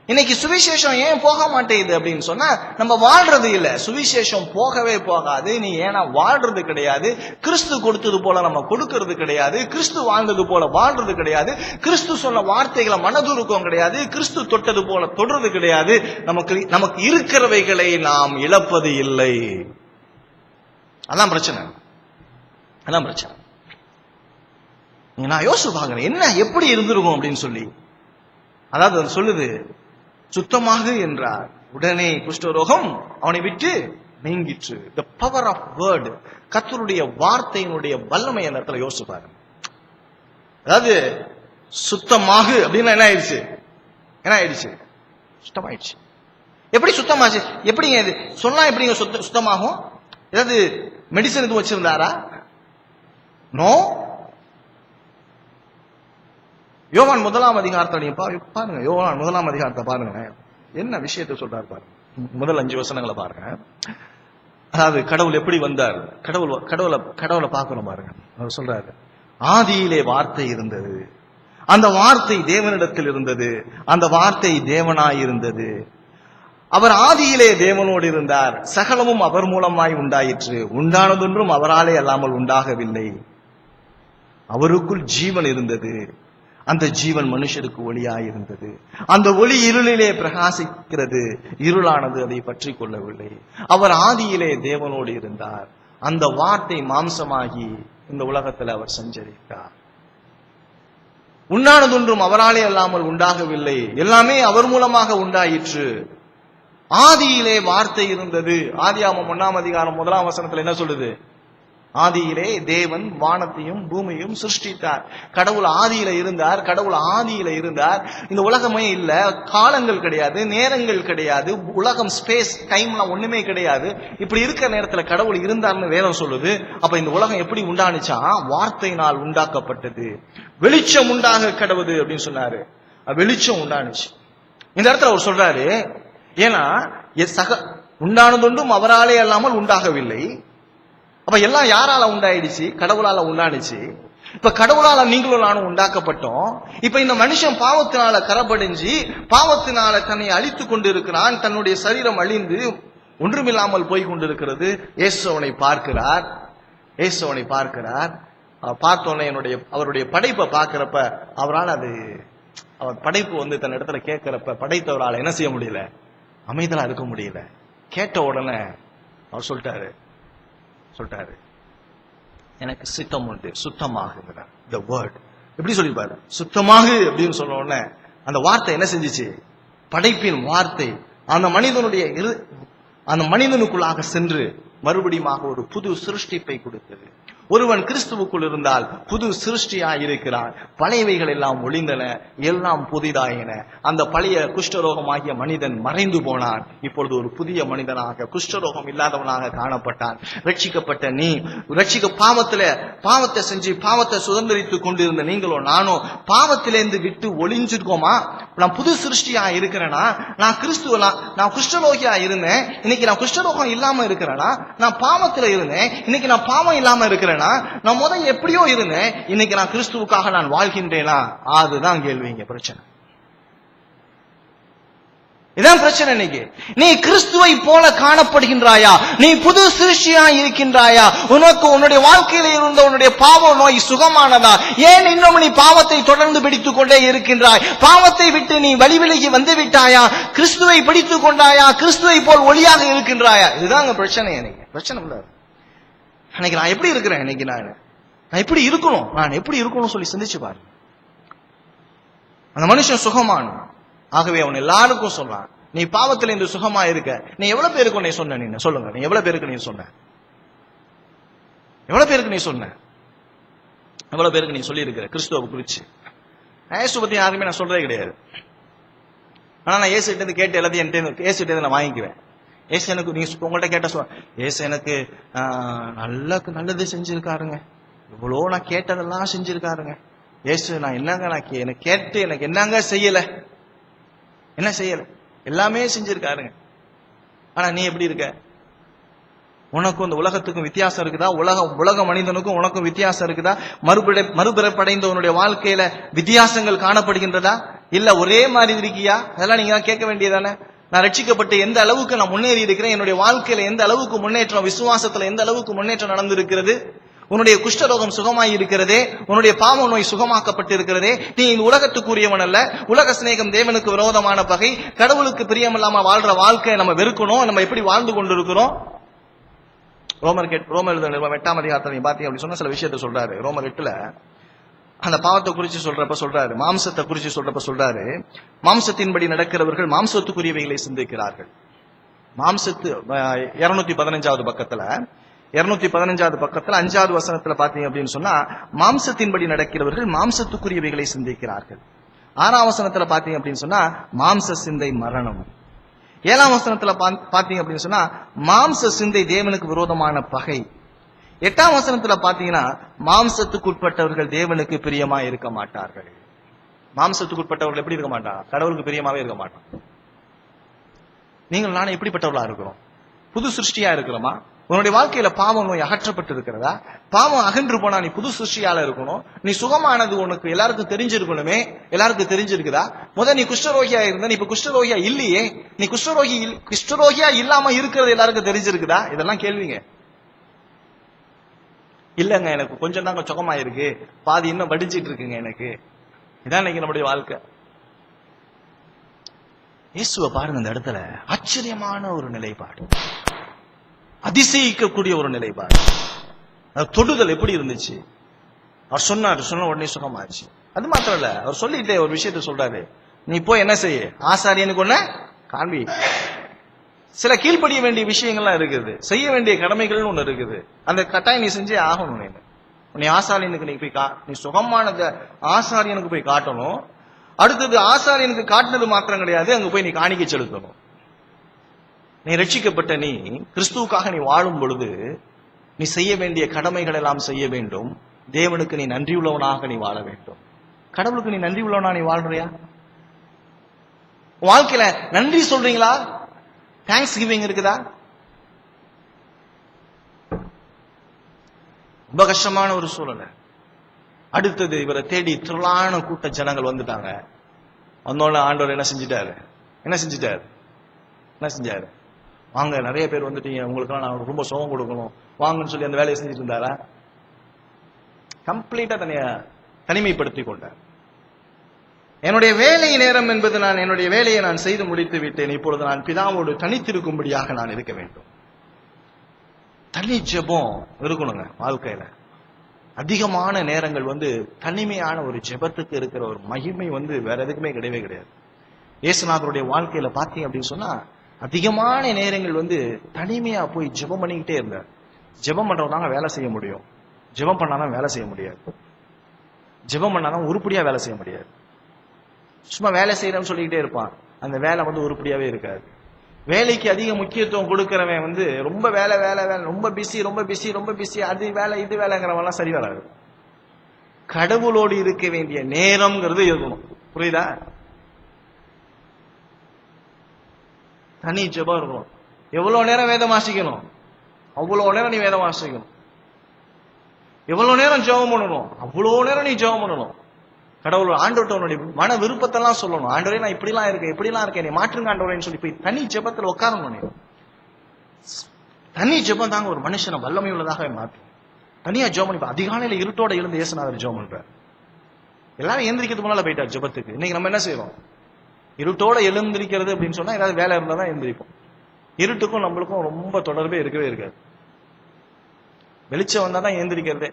இன்னைக்கு சுவிசேஷம் ஏன் போக மாட்டேங்குது அப்படின்னு சொன்னா நம்ம வாழ்றது இல்ல. சுவிசேஷம் போகவே போகாது. நீ ஏன்னா வாழ்றது கிடையாது. கிறிஸ்து கொடுத்தது போல நம்ம கொடுக்கறது கிடையாது. கிறிஸ்து வாழ்ந்தது போல வாழ்றது கிடையாது. கிறிஸ்து சொன்ன வார்த்தைகளை மனதுருக்கம் கிடையாது. கிறிஸ்து தொட்டது போல தொடுறது கிடையாது. நமக்கு இருக்கிறவைகளை நாம் இழப்பது இல்லை. அதான் பிரச்சனை. நான் யோசிச்சு பாக்குறேன் என்ன எப்படி இருந்திருக்கும் அப்படின்னு சொல்லி. அதாவது அது சொல்லுது, சுத்தமாக என்றார், உடனே குஷ்டரோகம் அவனை விட்டு நீங்கிற்று. the power of word, கர்த்தருடைய வார்த்தையினுடைய வல்லமை அந்த இடத்துல யோசிச்சு பாருங்க. அதாவது சுத்தமாக அப்படின்னா என்ன ஆயிடுச்சு? சுத்தமாயிடுச்சு. எப்படி சுத்தமாச்சு? எப்படிங்க இது சொன்னா எப்படிங்க சுத்தமாகும்? ஏதாவது மெடிசன் எதுவும் வச்சிருந்தாரா? நோ. யோவான் 1ஆம் அதிகாரத்தை பாருங்க. யோவான் 1ஆம் அதிகாரத்தை பாருங்க, என்ன விஷயத்தை சொல்றாரு பாருங்க. முதல் 5 வசனங்களை பாருங்க. அதாவது கடவுள் எப்படி வந்தார், கடவுளை பார்க்கணும் பாருங்க. அவர் சொல்றாரு, ஆதியிலே வார்த்தை இருந்தது, அந்த வார்த்தை தேவனிடத்தில் இருந்தது, அந்த வார்த்தை தேவனாய் இருந்தது, அவர் ஆதியிலே தேவனோடு இருந்தார், சகலமும் அவர் மூலமாய் உண்டாயிற்று, உண்டானதொன்றும் அவராலே அல்லாமல் உண்டாகவில்லை, அவருக்குள் ஜீவன் இருந்தது, அந்த ஜீவன் மனுஷருக்கு ஒளியாய் இருந்தது, அந்த ஒளி இருளிலே பிரகாசிக்கிறது, இருளானது அதை பற்றி கொள்ளவில்லை, அவர் ஆதியிலே தேவனோடு இருந்தார், அந்த வார்த்தை மாம்சமாகி இந்த உலகத்தில் அவர் சஞ்சரித்தார், உண்டானதொன்றும் அவராலே அல்லாமல் உண்டாகவில்லை, எல்லாமே அவர் மூலமாக உண்டாயிற்று, ஆதியிலே வார்த்தை இருந்தது. ஆதியாகமம் 1ஆம் அதிகாரம் 1ஆம் வசனத்துல என்ன சொல்லுது? ஆதியிலே தேவன் வானத்தையும் பூமியையும் சிருஷ்டித்தார். கடவுள் ஆதியில இருந்தார். இந்த உலகமே இல்ல, காலங்கள் கிடையாது, நேரங்கள் கிடையாது, உலகம் ஸ்பேஸ் டைம்லாம் ஒண்ணுமே கிடையாது. இப்படி இருக்கிற நேரத்துல கடவுள் இருந்தார்னு வேதம் சொல்லுது. அப்ப இந்த உலகம் எப்படி உண்டானுச்சா? வார்த்தையினால் உண்டாக்கப்பட்டது. வெளிச்சம் உண்டாக கடவுது அப்படின்னு சொன்னாரு. வெளிச்சம் உண்டானுச்சு. இந்த இடத்துல அவர் சொல்றாரு, ஏன்னா உண்டானதொன்றும் அவராலே அல்லாமல் உண்டாகவில்லை. அப்ப எல்லாம் யாரால உண்டாயிடுச்சு? கடவுளால உண்டானுச்சு. இப்ப கடவுளால நீங்களும் நானும் உண்டாக்கப்பட்டோம். இப்ப இந்த மனுஷன் பாவத்தினால கரபடைஞ்சு பாவத்தினால தன்னை அழித்துக் கொண்டு இருக்கிறான். தன்னுடைய சரீரம் அழிந்து ஒன்றுமில்லாமல் போய் கொண்டிருக்கிறது. இயேசு அவனை பார்க்கிறார். பார்த்தோன்னே அவருடைய படைப்பை பார்க்கிறப்ப அவரால் அவர் படைப்பு தன் இடத்துல கேட்கிறப்ப படைத்தவரால் என்ன செய்ய முடியல, அமைதலா இருக்க முடியல. கேட்ட உடனே அவர் சொல்லிட்டாரு எனக்கு சித்தம் உண்டு, சுத்தமாகுங்கிறார். the word எப்படி சொல்லிப்பாரு, சுத்தமாகு அப்படின்னு சொன்ன உடனே அந்த வார்த்தை என்ன செஞ்சிச்சு, படைப்பின் வார்த்தை அந்த மனிதனுக்குள்ளாக சென்று மறுபடியும் ஒரு புது சிருஷ்டிப்பை கொடுத்தது. ஒருவன் கிறிஸ்துவுக்குள் இருந்தால் புது சிருஷ்டியாய் இருக்கிறான். பழையவைகள் எல்லாம் ஒளிந்தன, எல்லாம் புதிதாயின. அந்த பழைய குஷ்டரோகமாகிய மனிதன் மறைந்து போனான். இப்பொழுது ஒரு புதிய மனிதனாக குஷ்டரோகம் இல்லாதவனாக காணப்பட்டான். ரட்சிக்கப்பட்ட நீ பாவத்தை செஞ்சு பாவத்தை சுதந்திரித்துக் கொண்டிருந்த நீங்களோ நானோ பாவத்திலேருந்து விட்டு ஒளிஞ்சிருக்கோமா? நான் புது சிருஷ்டியா இருக்கிறேனா? நான் குஷ்டரோகியா இருந்தேன், இன்னைக்கு நான் குஷ்டரோகம் இல்லாம இருக்கிறேனா? நான் பாவத்துல இருந்தேன், இன்னைக்கு நான் பாவம் இல்லாம இருக்கிறேன். நான் முதல் எப்படியோ இருந்தேன், இன்னைக்கு நான் கிறிஸ்துவுக்காக நான் வாழ்கின்றேனா? அதுதான் கேள்விங்க. பிரச்சனை இதான் பிரச்சனை. இன்னைக்கு நீ கிறிஸ்துவை போல காணப்படுகின்றாயா? நீ புது சிருஷ்டியா இருக்கின்றாயா? உன்னுடைய வாழ்க்கையில இருந்த உன்னுடைய பாவ நோய் சுகமானதா? ஏன் இன்னும் நீ பாவத்தை தொடர்ந்து பிடித்துக் கொண்டே இருக்கின்றாய்? பாவத்தை விட்டு நீ வழிவிலகி வந்து விட்டாயா? கிறிஸ்துவை பிடித்துக் கொண்டாயா? கிறிஸ்துவை போல் ஒளியாக இருக்கின்றாயா? இதுதாங்க பிரச்சனை. எனக்கு பிரச்சனை இல்லை. அன்னைக்கு நான் எப்படி இருக்கிறேன், இன்னைக்கு நான் எப்படி இருக்கணும் சொல்லி சிந்திச்சு பாரு. அந்த மனுஷன் சுகமான. ஆகவே அவன் எல்லாருக்கும் சொல்றான், நீ பாவத்துல இந்த சுகமா இருக்க. நீ எவ்வளவு பேருக்கு நீ சொன்ன? நீ சொல்லுங்க, நீ எவ்வளவு பேருக்கு நீ சொன்ன? எவ்வளவு பேருக்கு நீ சொல்லி இருக்கிற கிறிஸ்துவ குறிச்சு? இயேசு பத்தி யாருமே நான் சொல்றதே கிடையாது. ஆனா நான் இயேசுகிட்ட இருந்து கேட்டு எல்லாத்தையும் இயேசுகிட்ட இருந்து நான் வாங்கிக்குவேன். ஏசு எனக்கு, நீங்க உங்கள்கிட்ட கேட்ட ஏசு எனக்கு நல்லது செஞ்சிருக்காருங்க, இவ்வளோ நான் கேட்டதெல்லாம் செஞ்சிருக்காருங்க. ஏசு நான் எனக்கு கேட்டு எனக்கு என்னங்க செய்யல, எல்லாமே செஞ்சிருக்காருங்க. ஆனா நீ எப்படி இருக்க? உனக்கும் இந்த உலகத்துக்கும் வித்தியாசம் இருக்குதா? உலக மனிதனுக்கும் உனக்கும் வித்தியாசம் இருக்குதா? மறுபிறப்படைந்த உன்னுடைய வாழ்க்கையில வித்தியாசங்கள் காணப்படுகின்றதா? இல்ல ஒரே மாதிரி இருக்கியா? அதெல்லாம் நீங்க கேட்க வேண்டியதானே. நான் ரட்சிக்கப்பட்டு எந்த அளவுக்கு நான் முன்னேறி இருக்கிறேன், என்னுடைய வாழ்க்கையில எந்த அளவுக்கு முன்னேற்றம், விசுவாசத்துல எந்த அளவுக்கு முன்னேற்றம் நடந்திருக்கிறது, உன்னுடைய குஷ்டரோகம் சுகமாய் இருக்கிறதே, உன்னுடைய பாவ நோய் சுகமாக்கப்பட்டு இருக்கிறதே, நீ இந்த உலகத்துக்குரியவன் அல்ல. உலக சிநேகம் தேவனுக்கு விரோதமான பகை. கடவுளுக்கு பிரியமில்லாம வாழ்ற வாழ்க்கை நம்ம வெறுக்கணும். நம்ம எப்படி வாழ்ந்து கொண்டிருக்கிறோம்? ரோமர் 8ஆம் அதிகாரத்தை பாத்தீங்க அப்படி சொன்ன சில விஷயத்த சொல்றாரு. ரோமர் 8ல அந்த பாவத்தை குறிச்சு சொல்றாரு, மாம்சத்தை குறிச்சு சொல்றாரு, மாம்சத்தின்படி நடக்கிறவர்கள் மாம்சத்துக்குரியவைகளை சிந்திக்கிறார்கள். 215வது பக்கத்துல 5வது வசனத்துல பாத்தீங்க அப்படின்னு சொன்னா, மாம்சத்தின்படி நடக்கிறவர்கள் மாம்சத்துக்குரியவைகளை சிந்திக்கிறார்கள். 6ஆம் வசனத்துல பாத்தீங்க அப்படின்னு சொன்னா, மாம்ச சிந்தை மரணம். 7ஆம் வசனத்துல பாத்தீங்க அப்படின்னு சொன்னா, மாம்ச சிந்தை தேவனுக்கு விரோதமான பகை. 8ஆம் வசனத்துல பாத்தீங்கன்னா, மாம்சத்துக்குட்பட்டவர்கள் தேவனுக்கு பிரியமா இருக்க மாட்டார்கள். மாம்சத்துக்குட்பட்டவர்கள் எப்படி இருக்க மாட்டாங்க? கடவுளுக்கு பிரியமாவே இருக்க மாட்டாங்க. நீங்கள் நானும் எப்படிப்பட்டவர்களா இருக்கிறோம்? புது சிருஷ்டியா இருக்கிறோமா? உன்னுடைய வாழ்க்கையில பாவம் நோய் அகற்றப்பட்டு இருக்கிறதா? பாவம் அகன்று போனா நீ புது சிருஷ்டியால இருக்கணும். நீ சுகமானது உனக்கு எல்லாருக்கும் தெரிஞ்சிருக்கணுமே. எல்லாருக்கும் தெரிஞ்சிருக்குதா? நீ குஷ்டரோகியா இருந்த, நீ இப்ப குஷ்டரோகியா இல்லையே. நீ குஷ்டரோகியா இல்லாம இருக்கிறது எல்லாருக்கும் தெரிஞ்சிருக்குதா? இதெல்லாம் கேள்விங்க. இல்லங்க, எனக்கு கொஞ்சம் தாங்க சுகமாயிருக்கு, பாதி இன்னும் வடிஞ்சிட்டு இருக்குங்க எனக்கு. இதான் இன்னைக்கு நம்முடைய வாழ்க்கை. இயேசுவை பாருங்க, இந்த இடத்துல ஆச்சரியமான ஒரு நிலைப்பாடு, அதிசயிக்கக்கூடிய ஒரு நிலைப்பாடு. தொடுதல் எப்படி இருந்துச்சு? அவர் சொன்ன உடனே சுகமாச்சு. அது மாத்திரம் இல்ல, அவர் சொல்லிட்டே ஒரு விஷயத்த சொல்றாரு, நீ போய் என்ன செய்ய, ஆசாரியனுக்கு ஒண்ணு காண்பி. சில கீழ்ப்படிய வேண்டிய விஷயங்கள்லாம் இருக்குது, செய்ய வேண்டிய கடமைகள்னு ஒண்ணு இருக்குது. அந்த கட்டாயம் நீ செஞ்சே ஆகணும். நீ ஆசாரியனுக்கு நீ சுகமானத ஆசாரியனுக்கு போய் காட்டணும். அடுத்தது ஆசாரியனுக்கு காட்டினது மாத்திரம் கிடையாது, அங்க போய் நீ காணிக்கை செலுத்தணும். நீ ரட்சிக்கப்பட்ட நீ கிறிஸ்துவுக்காக நீ வாழும் பொழுது நீ செய்ய வேண்டிய கடமைகள் எல்லாம் செய்ய வேண்டும். தேவனுக்கு நீ நன்றி உள்ளவனாக நீ வாழ வேண்டும். கடவுளுக்கு நீ நன்றி உள்ளவனா நீ வாழ்றியா? வாழ்க்கையில நன்றி சொல்றீங்களா? தேங்க்ஸ் கிவிங் இருக்குதா? ரொம்ப கஷ்டமான ஒரு சூழல். அடுத்தது இவரை தேடி திரளான கூட்ட ஜனங்கள் வந்துட்டாங்க. வந்தோடனே ஆண்டவர் என்ன செஞ்சிட்டாரு? வாங்க, நிறைய பேர் வந்துட்டீங்க, உங்களுக்கு நான் ரொம்ப சுகம் கொடுக்கணும் வாங்கன்னு சொல்லி அந்த வேலையை செஞ்சுட்டு இருந்தாரா? கம்ப்ளீட்டா தனிமைப்படுத்தி கொண்டார். என்னுடைய வேலை நேரம் என்பது என்னுடைய வேலையை நான் செய்து முடித்து விட்டேன், இப்பொழுது நான் பிதாவோடு தனித்திருக்கும்படியாக நான் இருக்க வேண்டும். தனி ஜெபம் இருக்கணுங்க வாழ்க்கையில. அதிகமான நேரங்கள் தனிமையான ஒரு ஜெபத்துக்கு இருக்கிற ஒரு மகிமை வேற எதுக்குமே கிடையவே கிடையாது. இயேசுநாதருடைய வாழ்க்கையில பாத்தீங்க அப்படின்னு சொன்னா அதிகமான நேரங்கள் தனிமையா போய் ஜெபம் பண்ணிக்கிட்டே இருந்தார். ஜெபம் பண்றவங்க வேலை செய்ய முடியும், ஜெபம் பண்ணாதான் வேலை செய்ய முடியாது. ஜெபம் பண்ணாதான் உருப்படியா வேலை செய்ய முடியாது. சும்மா வேலை செய்யறேன்னு சொல்லிக்கிட்டே இருப்பான், அந்த வேலை உருப்படியாவே இருக்காது. வேலைக்கு அதிக முக்கியத்துவம் கொடுக்கிறவன் ரொம்ப வேலை வேலை வேலை, ரொம்ப பிஸி, அது வேலை இது வேலைங்கிறவெல்லாம் சரி வராது. கடவுளோடு இருக்க வேண்டிய நேரம்ங்கிறது இருக்கணும். புரியுதா? தனி ஜெபம் இருக்கணும். எவ்வளவு நேரம் வேதம் வாசிக்கணும்? அவ்வளவு நேரம் நீ வேதம் வாசிக்கணும். எவ்வளவு நேரம் ஜெபம் பண்ணணும்? அவ்வளவு நேரம் நீ ஜெபம் பண்ணணும். கடவுள் ஆண்டவருடைய மன விருப்பத்தெல்லாம் சொல்லணும். ஆண்டவரே நான் இப்படிலாம் இருக்கேன், நீ மாற்றுங்க ஆண்டவரேன்னு சொல்லி போய் தனி ஜெபத்துல உட்காரணும். தனி ஜெபம் தாங்க ஒரு மனுஷனை வல்லமை உள்ளதாக மாற்றும். தனியா ஜெபம் பண்ணி அதிகாலையில இருட்டோட எழுந்து இயேசுநாதர் ஜெபம் பண்றார். எல்லாரும் எந்திரிக்கிறதுக்கு முன்னால போயிட்டார் ஜெபத்துக்கு. இன்னைக்கு நம்ம என்ன செய்யறோம்? இருட்டோட எழுந்திருக்கிறது அப்படின்னு சொன்னா ஏதாவது வேலை இருந்தா தான் எழுந்திரிப்போம். இருட்டுக்கும் நம்மளுக்கும் ரொம்ப தொடர்பே இருக்கவே இருக்காது. வெளிச்சம் வந்தா தான் எழுந்திரிக்கிறதே.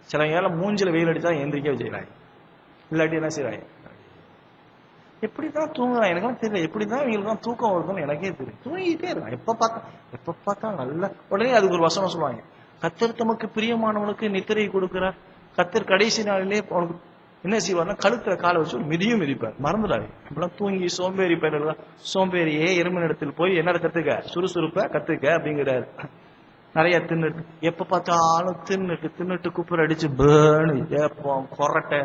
சில ஏழை மூஞ்சில வெயில் அடிச்சா எந்திரிக்கவே செய்யறாங்க. இல்லாட்டி என்ன செய்யறாங்க? எப்படிதான் தூங்குறான் எனக்கெல்லாம் தெரியல. எப்படிதான் இவங்களுக்கு தூக்கம் வருதுன்னு எனக்கே தெரியும். தூங்கிட்டே இருக்கான். எப்ப பார்த்தா நல்ல. உடனே அதுக்கு ஒரு வசனம் சொல்லுவாங்க, கர்த்தர் தமக்கு பிரியமானவனுக்கு நித்திரை கொடுக்கிறார். கர்த்தர் கடைசி நாளிலே அவனுக்கு என்ன செய்வார்னா கழுத்துல காலை வச்சு ஒரு மிதிப்பார். மறந்துடாது. இப்பெல்லாம் தூங்கி சோம்பேறி பேரெல்லாம் சோம்பேறியே எறும்பின் இடத்தில் போய் என்ன கத்துக்க, சுறுசுறுப்ப கத்துக்க அப்படிங்கிறாரு. நிறைய தின்னுட்டு, எப்ப பார்த்தாலும் தின்னுட்டு குப்புற அடிச்சு பேர்னு ஏப்பம் கொரட்டை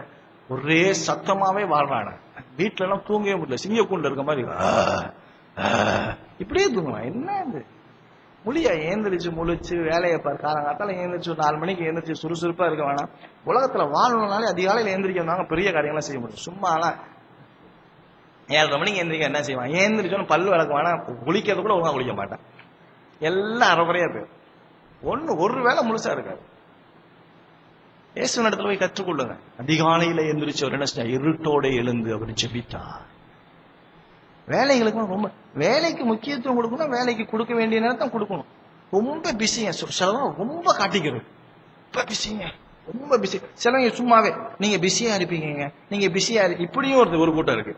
ஒரே சத்தமாவே வாழ்றான. வீட்டுல எல்லாம் தூங்கவே முடியல, சிங்கக்கூண்ட இருக்க மாதிரி இப்படியே தூங்குவான். என்ன இது முடியா? ஏந்திரிச்சு முழிச்சு வேலையை பாரு. காலங்காத்தால ஏந்திரிச்சு ஒரு 4 மணிக்கு ஏந்திரிச்சு சுறுசுறுப்பா இருக்க வேணாம். உலகத்துல வாழணும்னாலே அதிகாலையில ஏந்திரிக்கிறவங்க பெரிய காரியங்கள்லாம் செய்ய முடியும். சும்மாலாம் 7:30 மணிக்கு ஏந்திரிக்க என்ன செய்வான்? ஏந்திரிச்சோன்னு பல்லு விளக்க வேணாம், குளிக்கிறது கூட ஒழுங்கா குளிக்க மாட்டான். எல்லாம் அரைக்குறையா போயிடும். ஒரு வேலை முழுசா இருக்காது. இயேசுவின் இடத்துல போய் கற்றுக்கொள்ளுங்க. அதிகாலையில எந்திரிச்சு அவர் என்ன செஞ்சார்? இருட்டோட எழுந்து அவர் ஜெபித்தார். வேலைகளுக்கு வேலைக்கு முக்கியத்துவம் கொடுக்கணும். வேலைக்கு கொடுக்க வேண்டிய நேரத்தை கொடுக்கணும். ரொம்ப பிஸிங்க, ரொம்ப காட்டிக்கிறது. ரொம்ப பிஸி. சிலவங்க சும்மாவே நீங்க பிஸியா இருப்பீங்க, நீங்க பிஸியா இப்படியும் ஒரு கூட்டம் இருக்கு.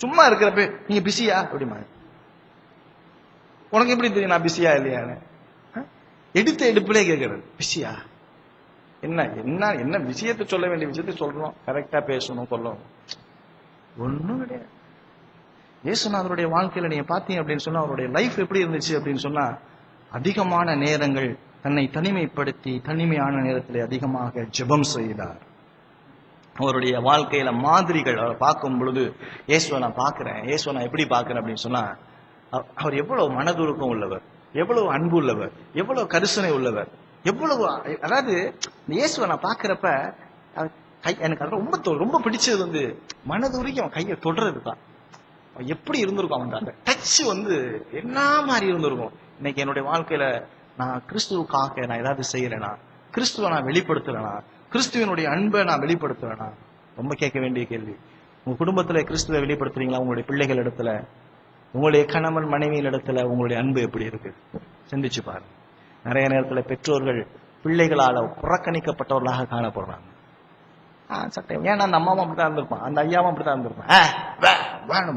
சும்மா இருக்கிறப்ப நீங்க பிஸியா அப்படிமா? உனக்கு எப்படி தெரியும் நான் பிஸியா இல்லையான்னு? எடுப்பிலே கேட்கறது பிஸியா? என்ன விஷயத்தை சொல்ல வேண்டிய விஷயத்தை சொல்றோம், கரெக்டா பேசணும், சொல்லணும். ஒண்ணும் கிடையாது. இயேசுநாதருடைய வாழ்க்கையில நீங்க பாத்தீங்க அப்படின்னு சொன்னா அவருடைய லைஃப் எப்படி இருந்துச்சு அப்படின்னு சொன்னா அதிகமான நேரங்கள் தன்னை தனிமைப்படுத்தி தனிமையான நேரத்தில் அதிகமாக ஜெபம் செய்தார். அவருடைய வாழ்க்கையில மாதிரிகள் அவர் பார்க்கும் பொழுது இயேசுவை நான் பார்க்கிறேன். இயேசுவை நான் எப்படி பார்க்கிறேன் அப்படின்னு சொன்னா அவர் எவ்வளவு மனதுருக்கம் உள்ளவர், எவ்வளவு அன்பு உள்ளவர், எவ்வளவு கரிசனை உள்ளவர், எவ்வளவு. அதாவது இயேசுவை நான் பார்க்கிறப்ப எனக்கு அது ரொம்ப பிடிச்சது மனதுருக்கி அவன் கையை தொடுறது தான். எப்படி இருந்திருக்கும் அவன் அந்த டச் என்ன மாதிரி இருந்திருக்கும். இன்னைக்கு என்னுடைய வாழ்க்கையில நான் கிறிஸ்துவுக்காக நான் ஏதாவது செய்யறேனா, கிறிஸ்துவ நான் வெளிப்படுத்துறேனா, கிறிஸ்துவனுடைய அன்பை நான் வெளிப்படுத்துறேனா? ரொம்ப கேட்க வேண்டிய கேள்வி. உங்க குடும்பத்துல கிறிஸ்துவை வெளிப்படுத்துறீங்களா? உங்களுடைய பிள்ளைகள் இடத்துல, உங்களுடைய கணவன் மனைவியின் இடத்துல உங்களுடைய அன்பு எப்படி இருக்கு? சிந்திச்சு பாருங்க. நிறைய நேரத்துல பெற்றோர்கள் பிள்ளைகளால புறக்கணிக்கப்பட்டவர்களாக காணப்படுறாங்க. சட்டம் ஏன்னா அந்த அம்மாவும் அப்படித்தான் இருந்திருப்பான், அந்த ஐயாவும் அப்படித்தான் இருந்திருப்பான்,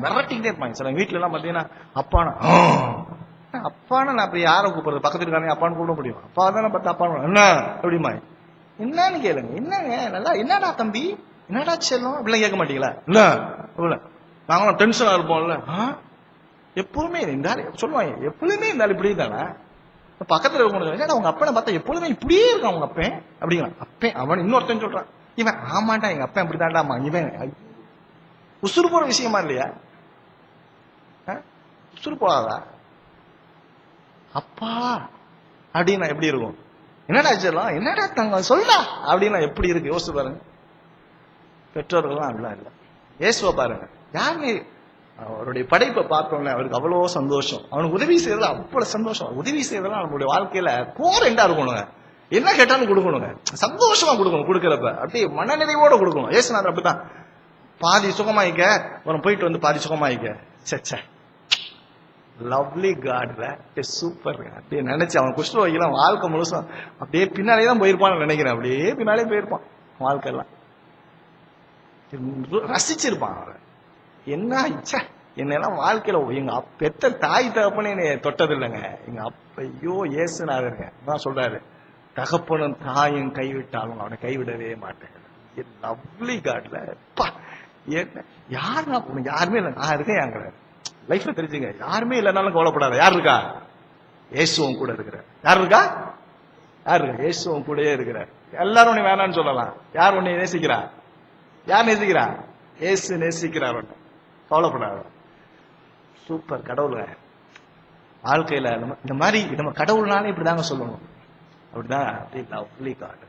மிரட்டிக்கிட்டே இருப்பாங்க. சில வீட்டுல எல்லாம் பாத்தீங்கன்னா அப்பான்னு நான் அப்படி யாரை கூப்பிடுறது? பக்கத்து இருக்காங்க அப்பான்னு கூப்பிட முடியும்? அப்பா தானே பார்த்து அப்பான்னு என்ன அப்படிமா? என்னன்னு கேளுங்க. என்னங்க நல்லா என்னடா தம்பி, என்னடா செல்லும் அப்படிலாம் கேட்க மாட்டீங்களா? இல்ல நாங்களும் டென்ஷனா இருப்போம்ல. எப்பவுமே இருந்தாலும் சொல்லுவாங்க, எப்பவுமே இருந்தாலும் இப்படி தானே. பக்கத்துல இருக்கணும், உங்க அப்பனை பார்த்தா எப்பொழுதுமே இப்படியே இருக்கான் உங்க அப்பன் அப்படிங்கிறான். அப்பன் அவன் இன்னொருத்தன் சொல்றான், இவன் ஆமாண்டா எங்க அப்பன் அப்படித்தாண்டாமா. இவன் உசுறு போற விஷயமா இல்லையா? உசுறு போடாதா அப்பா அப்படின்னா எப்படி இருக்கும்? என்னடா சொல்லலாம், என்னடா தங்க சொல்றா அப்படின்னா எப்படி இருக்கு யோசிச்சு பாருங்க. பெற்றோர்கள்லாம் அப்படிலாம் இல்லை. இயேசுவை பாருங்க, யாருமே அவருடைய படைப்பை பார்த்தோம்ல அவருக்கு அவ்வளோ சந்தோஷம். அவனுக்கு உதவி செய்யறது அவ்வளவு சந்தோஷம். உதவி செய்யறதுலாம் நம்மளுடைய வாழ்க்கையில கோரெண்டா இருக்கணுங்க. என்ன கேட்டாலும் கொடுக்கணுங்க, சந்தோஷமா கொடுக்கணும். கொடுக்கறப்ப அப்படியே மனநிறைவோட கொடுக்கணும். இயேசுநாதர் அப்படித்தான். பாதி சுகமாயிக்க அவன் போயிட்டு வந்து பாதி சுகமாயிக்க, சச்ச லவ்லி காட்ல சூப்பர். அப்படியே நினைச்சு அவன் குஷ்டரோகிலாம் வாழ்க்கை முழுசும் அப்படியே பின்னாலே தான் போயிருப்பான்னு நினைக்கிறேன். அப்படியே பின்னாலே போயிருப்பான் வாழ்க்கை எல்லாம். ரசிச்சிருப்பான் அவன். என்ன இச்சா என்னெல்லாம் வாழ்க்கையில எங்க பெத்த தாய் தகப்பனே என்னை தொட்டது இல்லைங்க. எங்க ஐயோ இயேசுநாதருங்க தான் சொல்றாரு, தகப்பனும் தாயும் கைவிட்டாலும் அவனை கைவிடவே மாட்டேன். லவ்லி காட்ல என்ன யாருன்னா உனக்கு யாருமே இல்லை, நான் இருக்கேன். எங்க லைஃப்ல தெரிஞ்சுங்க, யாருமே இல்லைனாலும் கவலைப்படாத. யார் இருக்கா? இயேசுவும் கூட இருக்கிற. யார் இருக்கா? யார் இருக்கா? இயேசுவும் கூடயே இருக்கிற. எல்லாரும் உன்னை வேணான்னு சொல்லலாம். யார் உன்னை நேசிக்கிறா? யார் நேசிக்கிறா? இயேசு நேசிக்கிறார். ஒன்று கவலைப்படாத. சூப்பர். கடவுள வாழ்க்கையில இந்த மாதிரி நம்ம கடவுள்னாலே இப்படிதாங்க சொல்லணும். அப்படிதான் லவ்லி காட்.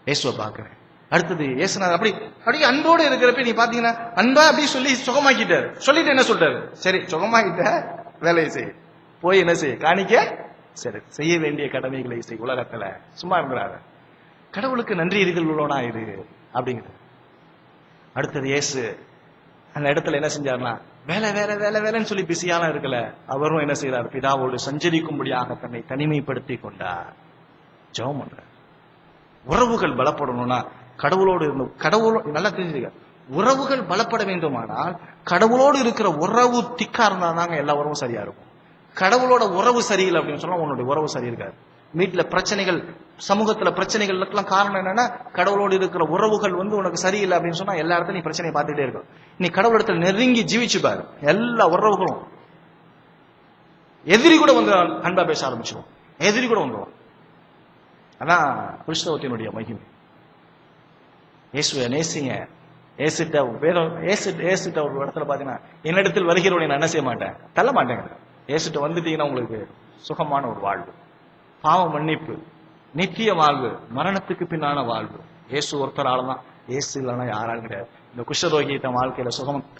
இயேசுவை பாக்குறேன். அடுத்தது இயேசுநாதர் அப்படி அன்போடு இருக்கிறப்ப நீ பாத்தீங்கன்னா அன்பா அப்படி சொல்லி சுகமாக்கிட்டாரு. சொல்லிட்டு என்ன சொல்றாரு? சரி சுகமாக்கிட்ட, வேலையை செய், போய் என்ன செய்ய, காணிக்க சரி, செய்ய வேண்டிய கடமைகளை செய். உலகத்துல சும்மா இருக்கிறாரு. கடவுளுக்கு நன்றி உள்ளவனா இரு அப்படிங்கிறது. அடுத்தது இயேசு அந்த இடத்துல என்ன செஞ்சாருன்னா, வேலை வேலை வேலை வேலைன்னு சொல்லி பிஸியாலாம் இருக்கல. அவரும் என்ன செய்யறாரு? பிதாவோடு சஞ்சரிக்கும்படியாக தன்னை தனிமைப்படுத்தி கொண்டார். ஜெபம் பண்றார். உறவுகள் பலப்படணும்னா கடவுளோடு இருந்து, கடவுளோடு நல்லா தெரிஞ்சுக்க, உறவுகள் பலப்பட வேண்டுமானால் கடவுளோடு இருக்கிற உறவு திக்கா இருந்தாதாங்க எல்லா உறவும் சரியா இருக்கும். கடவுளோட உறவு சரியில்லை அப்படின்னு சொன்னா உன்னுடைய உறவு சரி இருக்காது. வீட்டுல பிரச்சனைகள், சமூகத்துல பிரச்சனைகளுக்கெல்லாம் காரணம் என்னன்னா கடவுளோடு இருக்கிற உறவுகள் உனக்கு சரியில்லை அப்படின்னு சொன்னா எல்லா இடத்துல நீ பிரச்சனையை பார்த்துட்டே இருக்கும். நீ கடவுள் இடத்துல நெருங்கி ஜீவிச்சு பாரு, எல்லா உறவுகளும் எதிரி கூட வந்து அன்பா பேச ஆரம்பிச்சிடும். எதிரி கூட வந்துடும். அதான் கிறிஸ்தவத்தினுடைய மகிமை. இயேசுவை நேசிங்க. ஏசிட்ட ஒரு இடத்துல பாத்தீங்கன்னா, என்னிடத்தில் வருகிறவனை நான் என்ன செய்ய மாட்டேன், தள்ள மாட்டேங்க. ஏசிட்ட வந்துட்டீங்கன்னா உங்களுக்கு சுகமான ஒரு வாழ்வு, பாவ மன்னிப்பு, நித்திய வாழ்வு, மரணத்துக்கு பின்னான வாழ்வு. இயேசு ஒருத்தரால தான். இயேசு இல்லைன்னா யாராலும் கிடையாது. இந்த குஷ்டரோகி தன் வாழ்க்கையில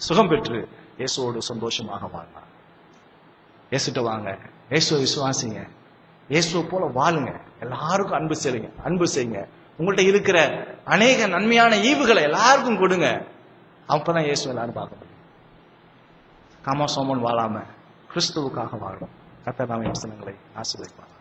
சுகம் பெற்று இயேசுவோடு சந்தோஷமாக வாழ்ந்தார். இயேசுட்ட வாங்க, இயேசுவை விசுவாசிங்க, இயேசுவை போல வாழுங்க, எல்லாருக்கும் அன்பு செய்யுங்க. உங்கள்கிட்ட இருக்கிற அநேக நன்மையான ஈவுகளை எல்லாருக்கும் கொடுங்க. அப்பதான் இயேசு எல்லாரும் பார்க்க முடியும். காமசோமன் வாழாம கிறிஸ்துவுக்காக வாழும். கர்த்தர் தாமே வசனங்களை ஆசீர்வதிப்பார்.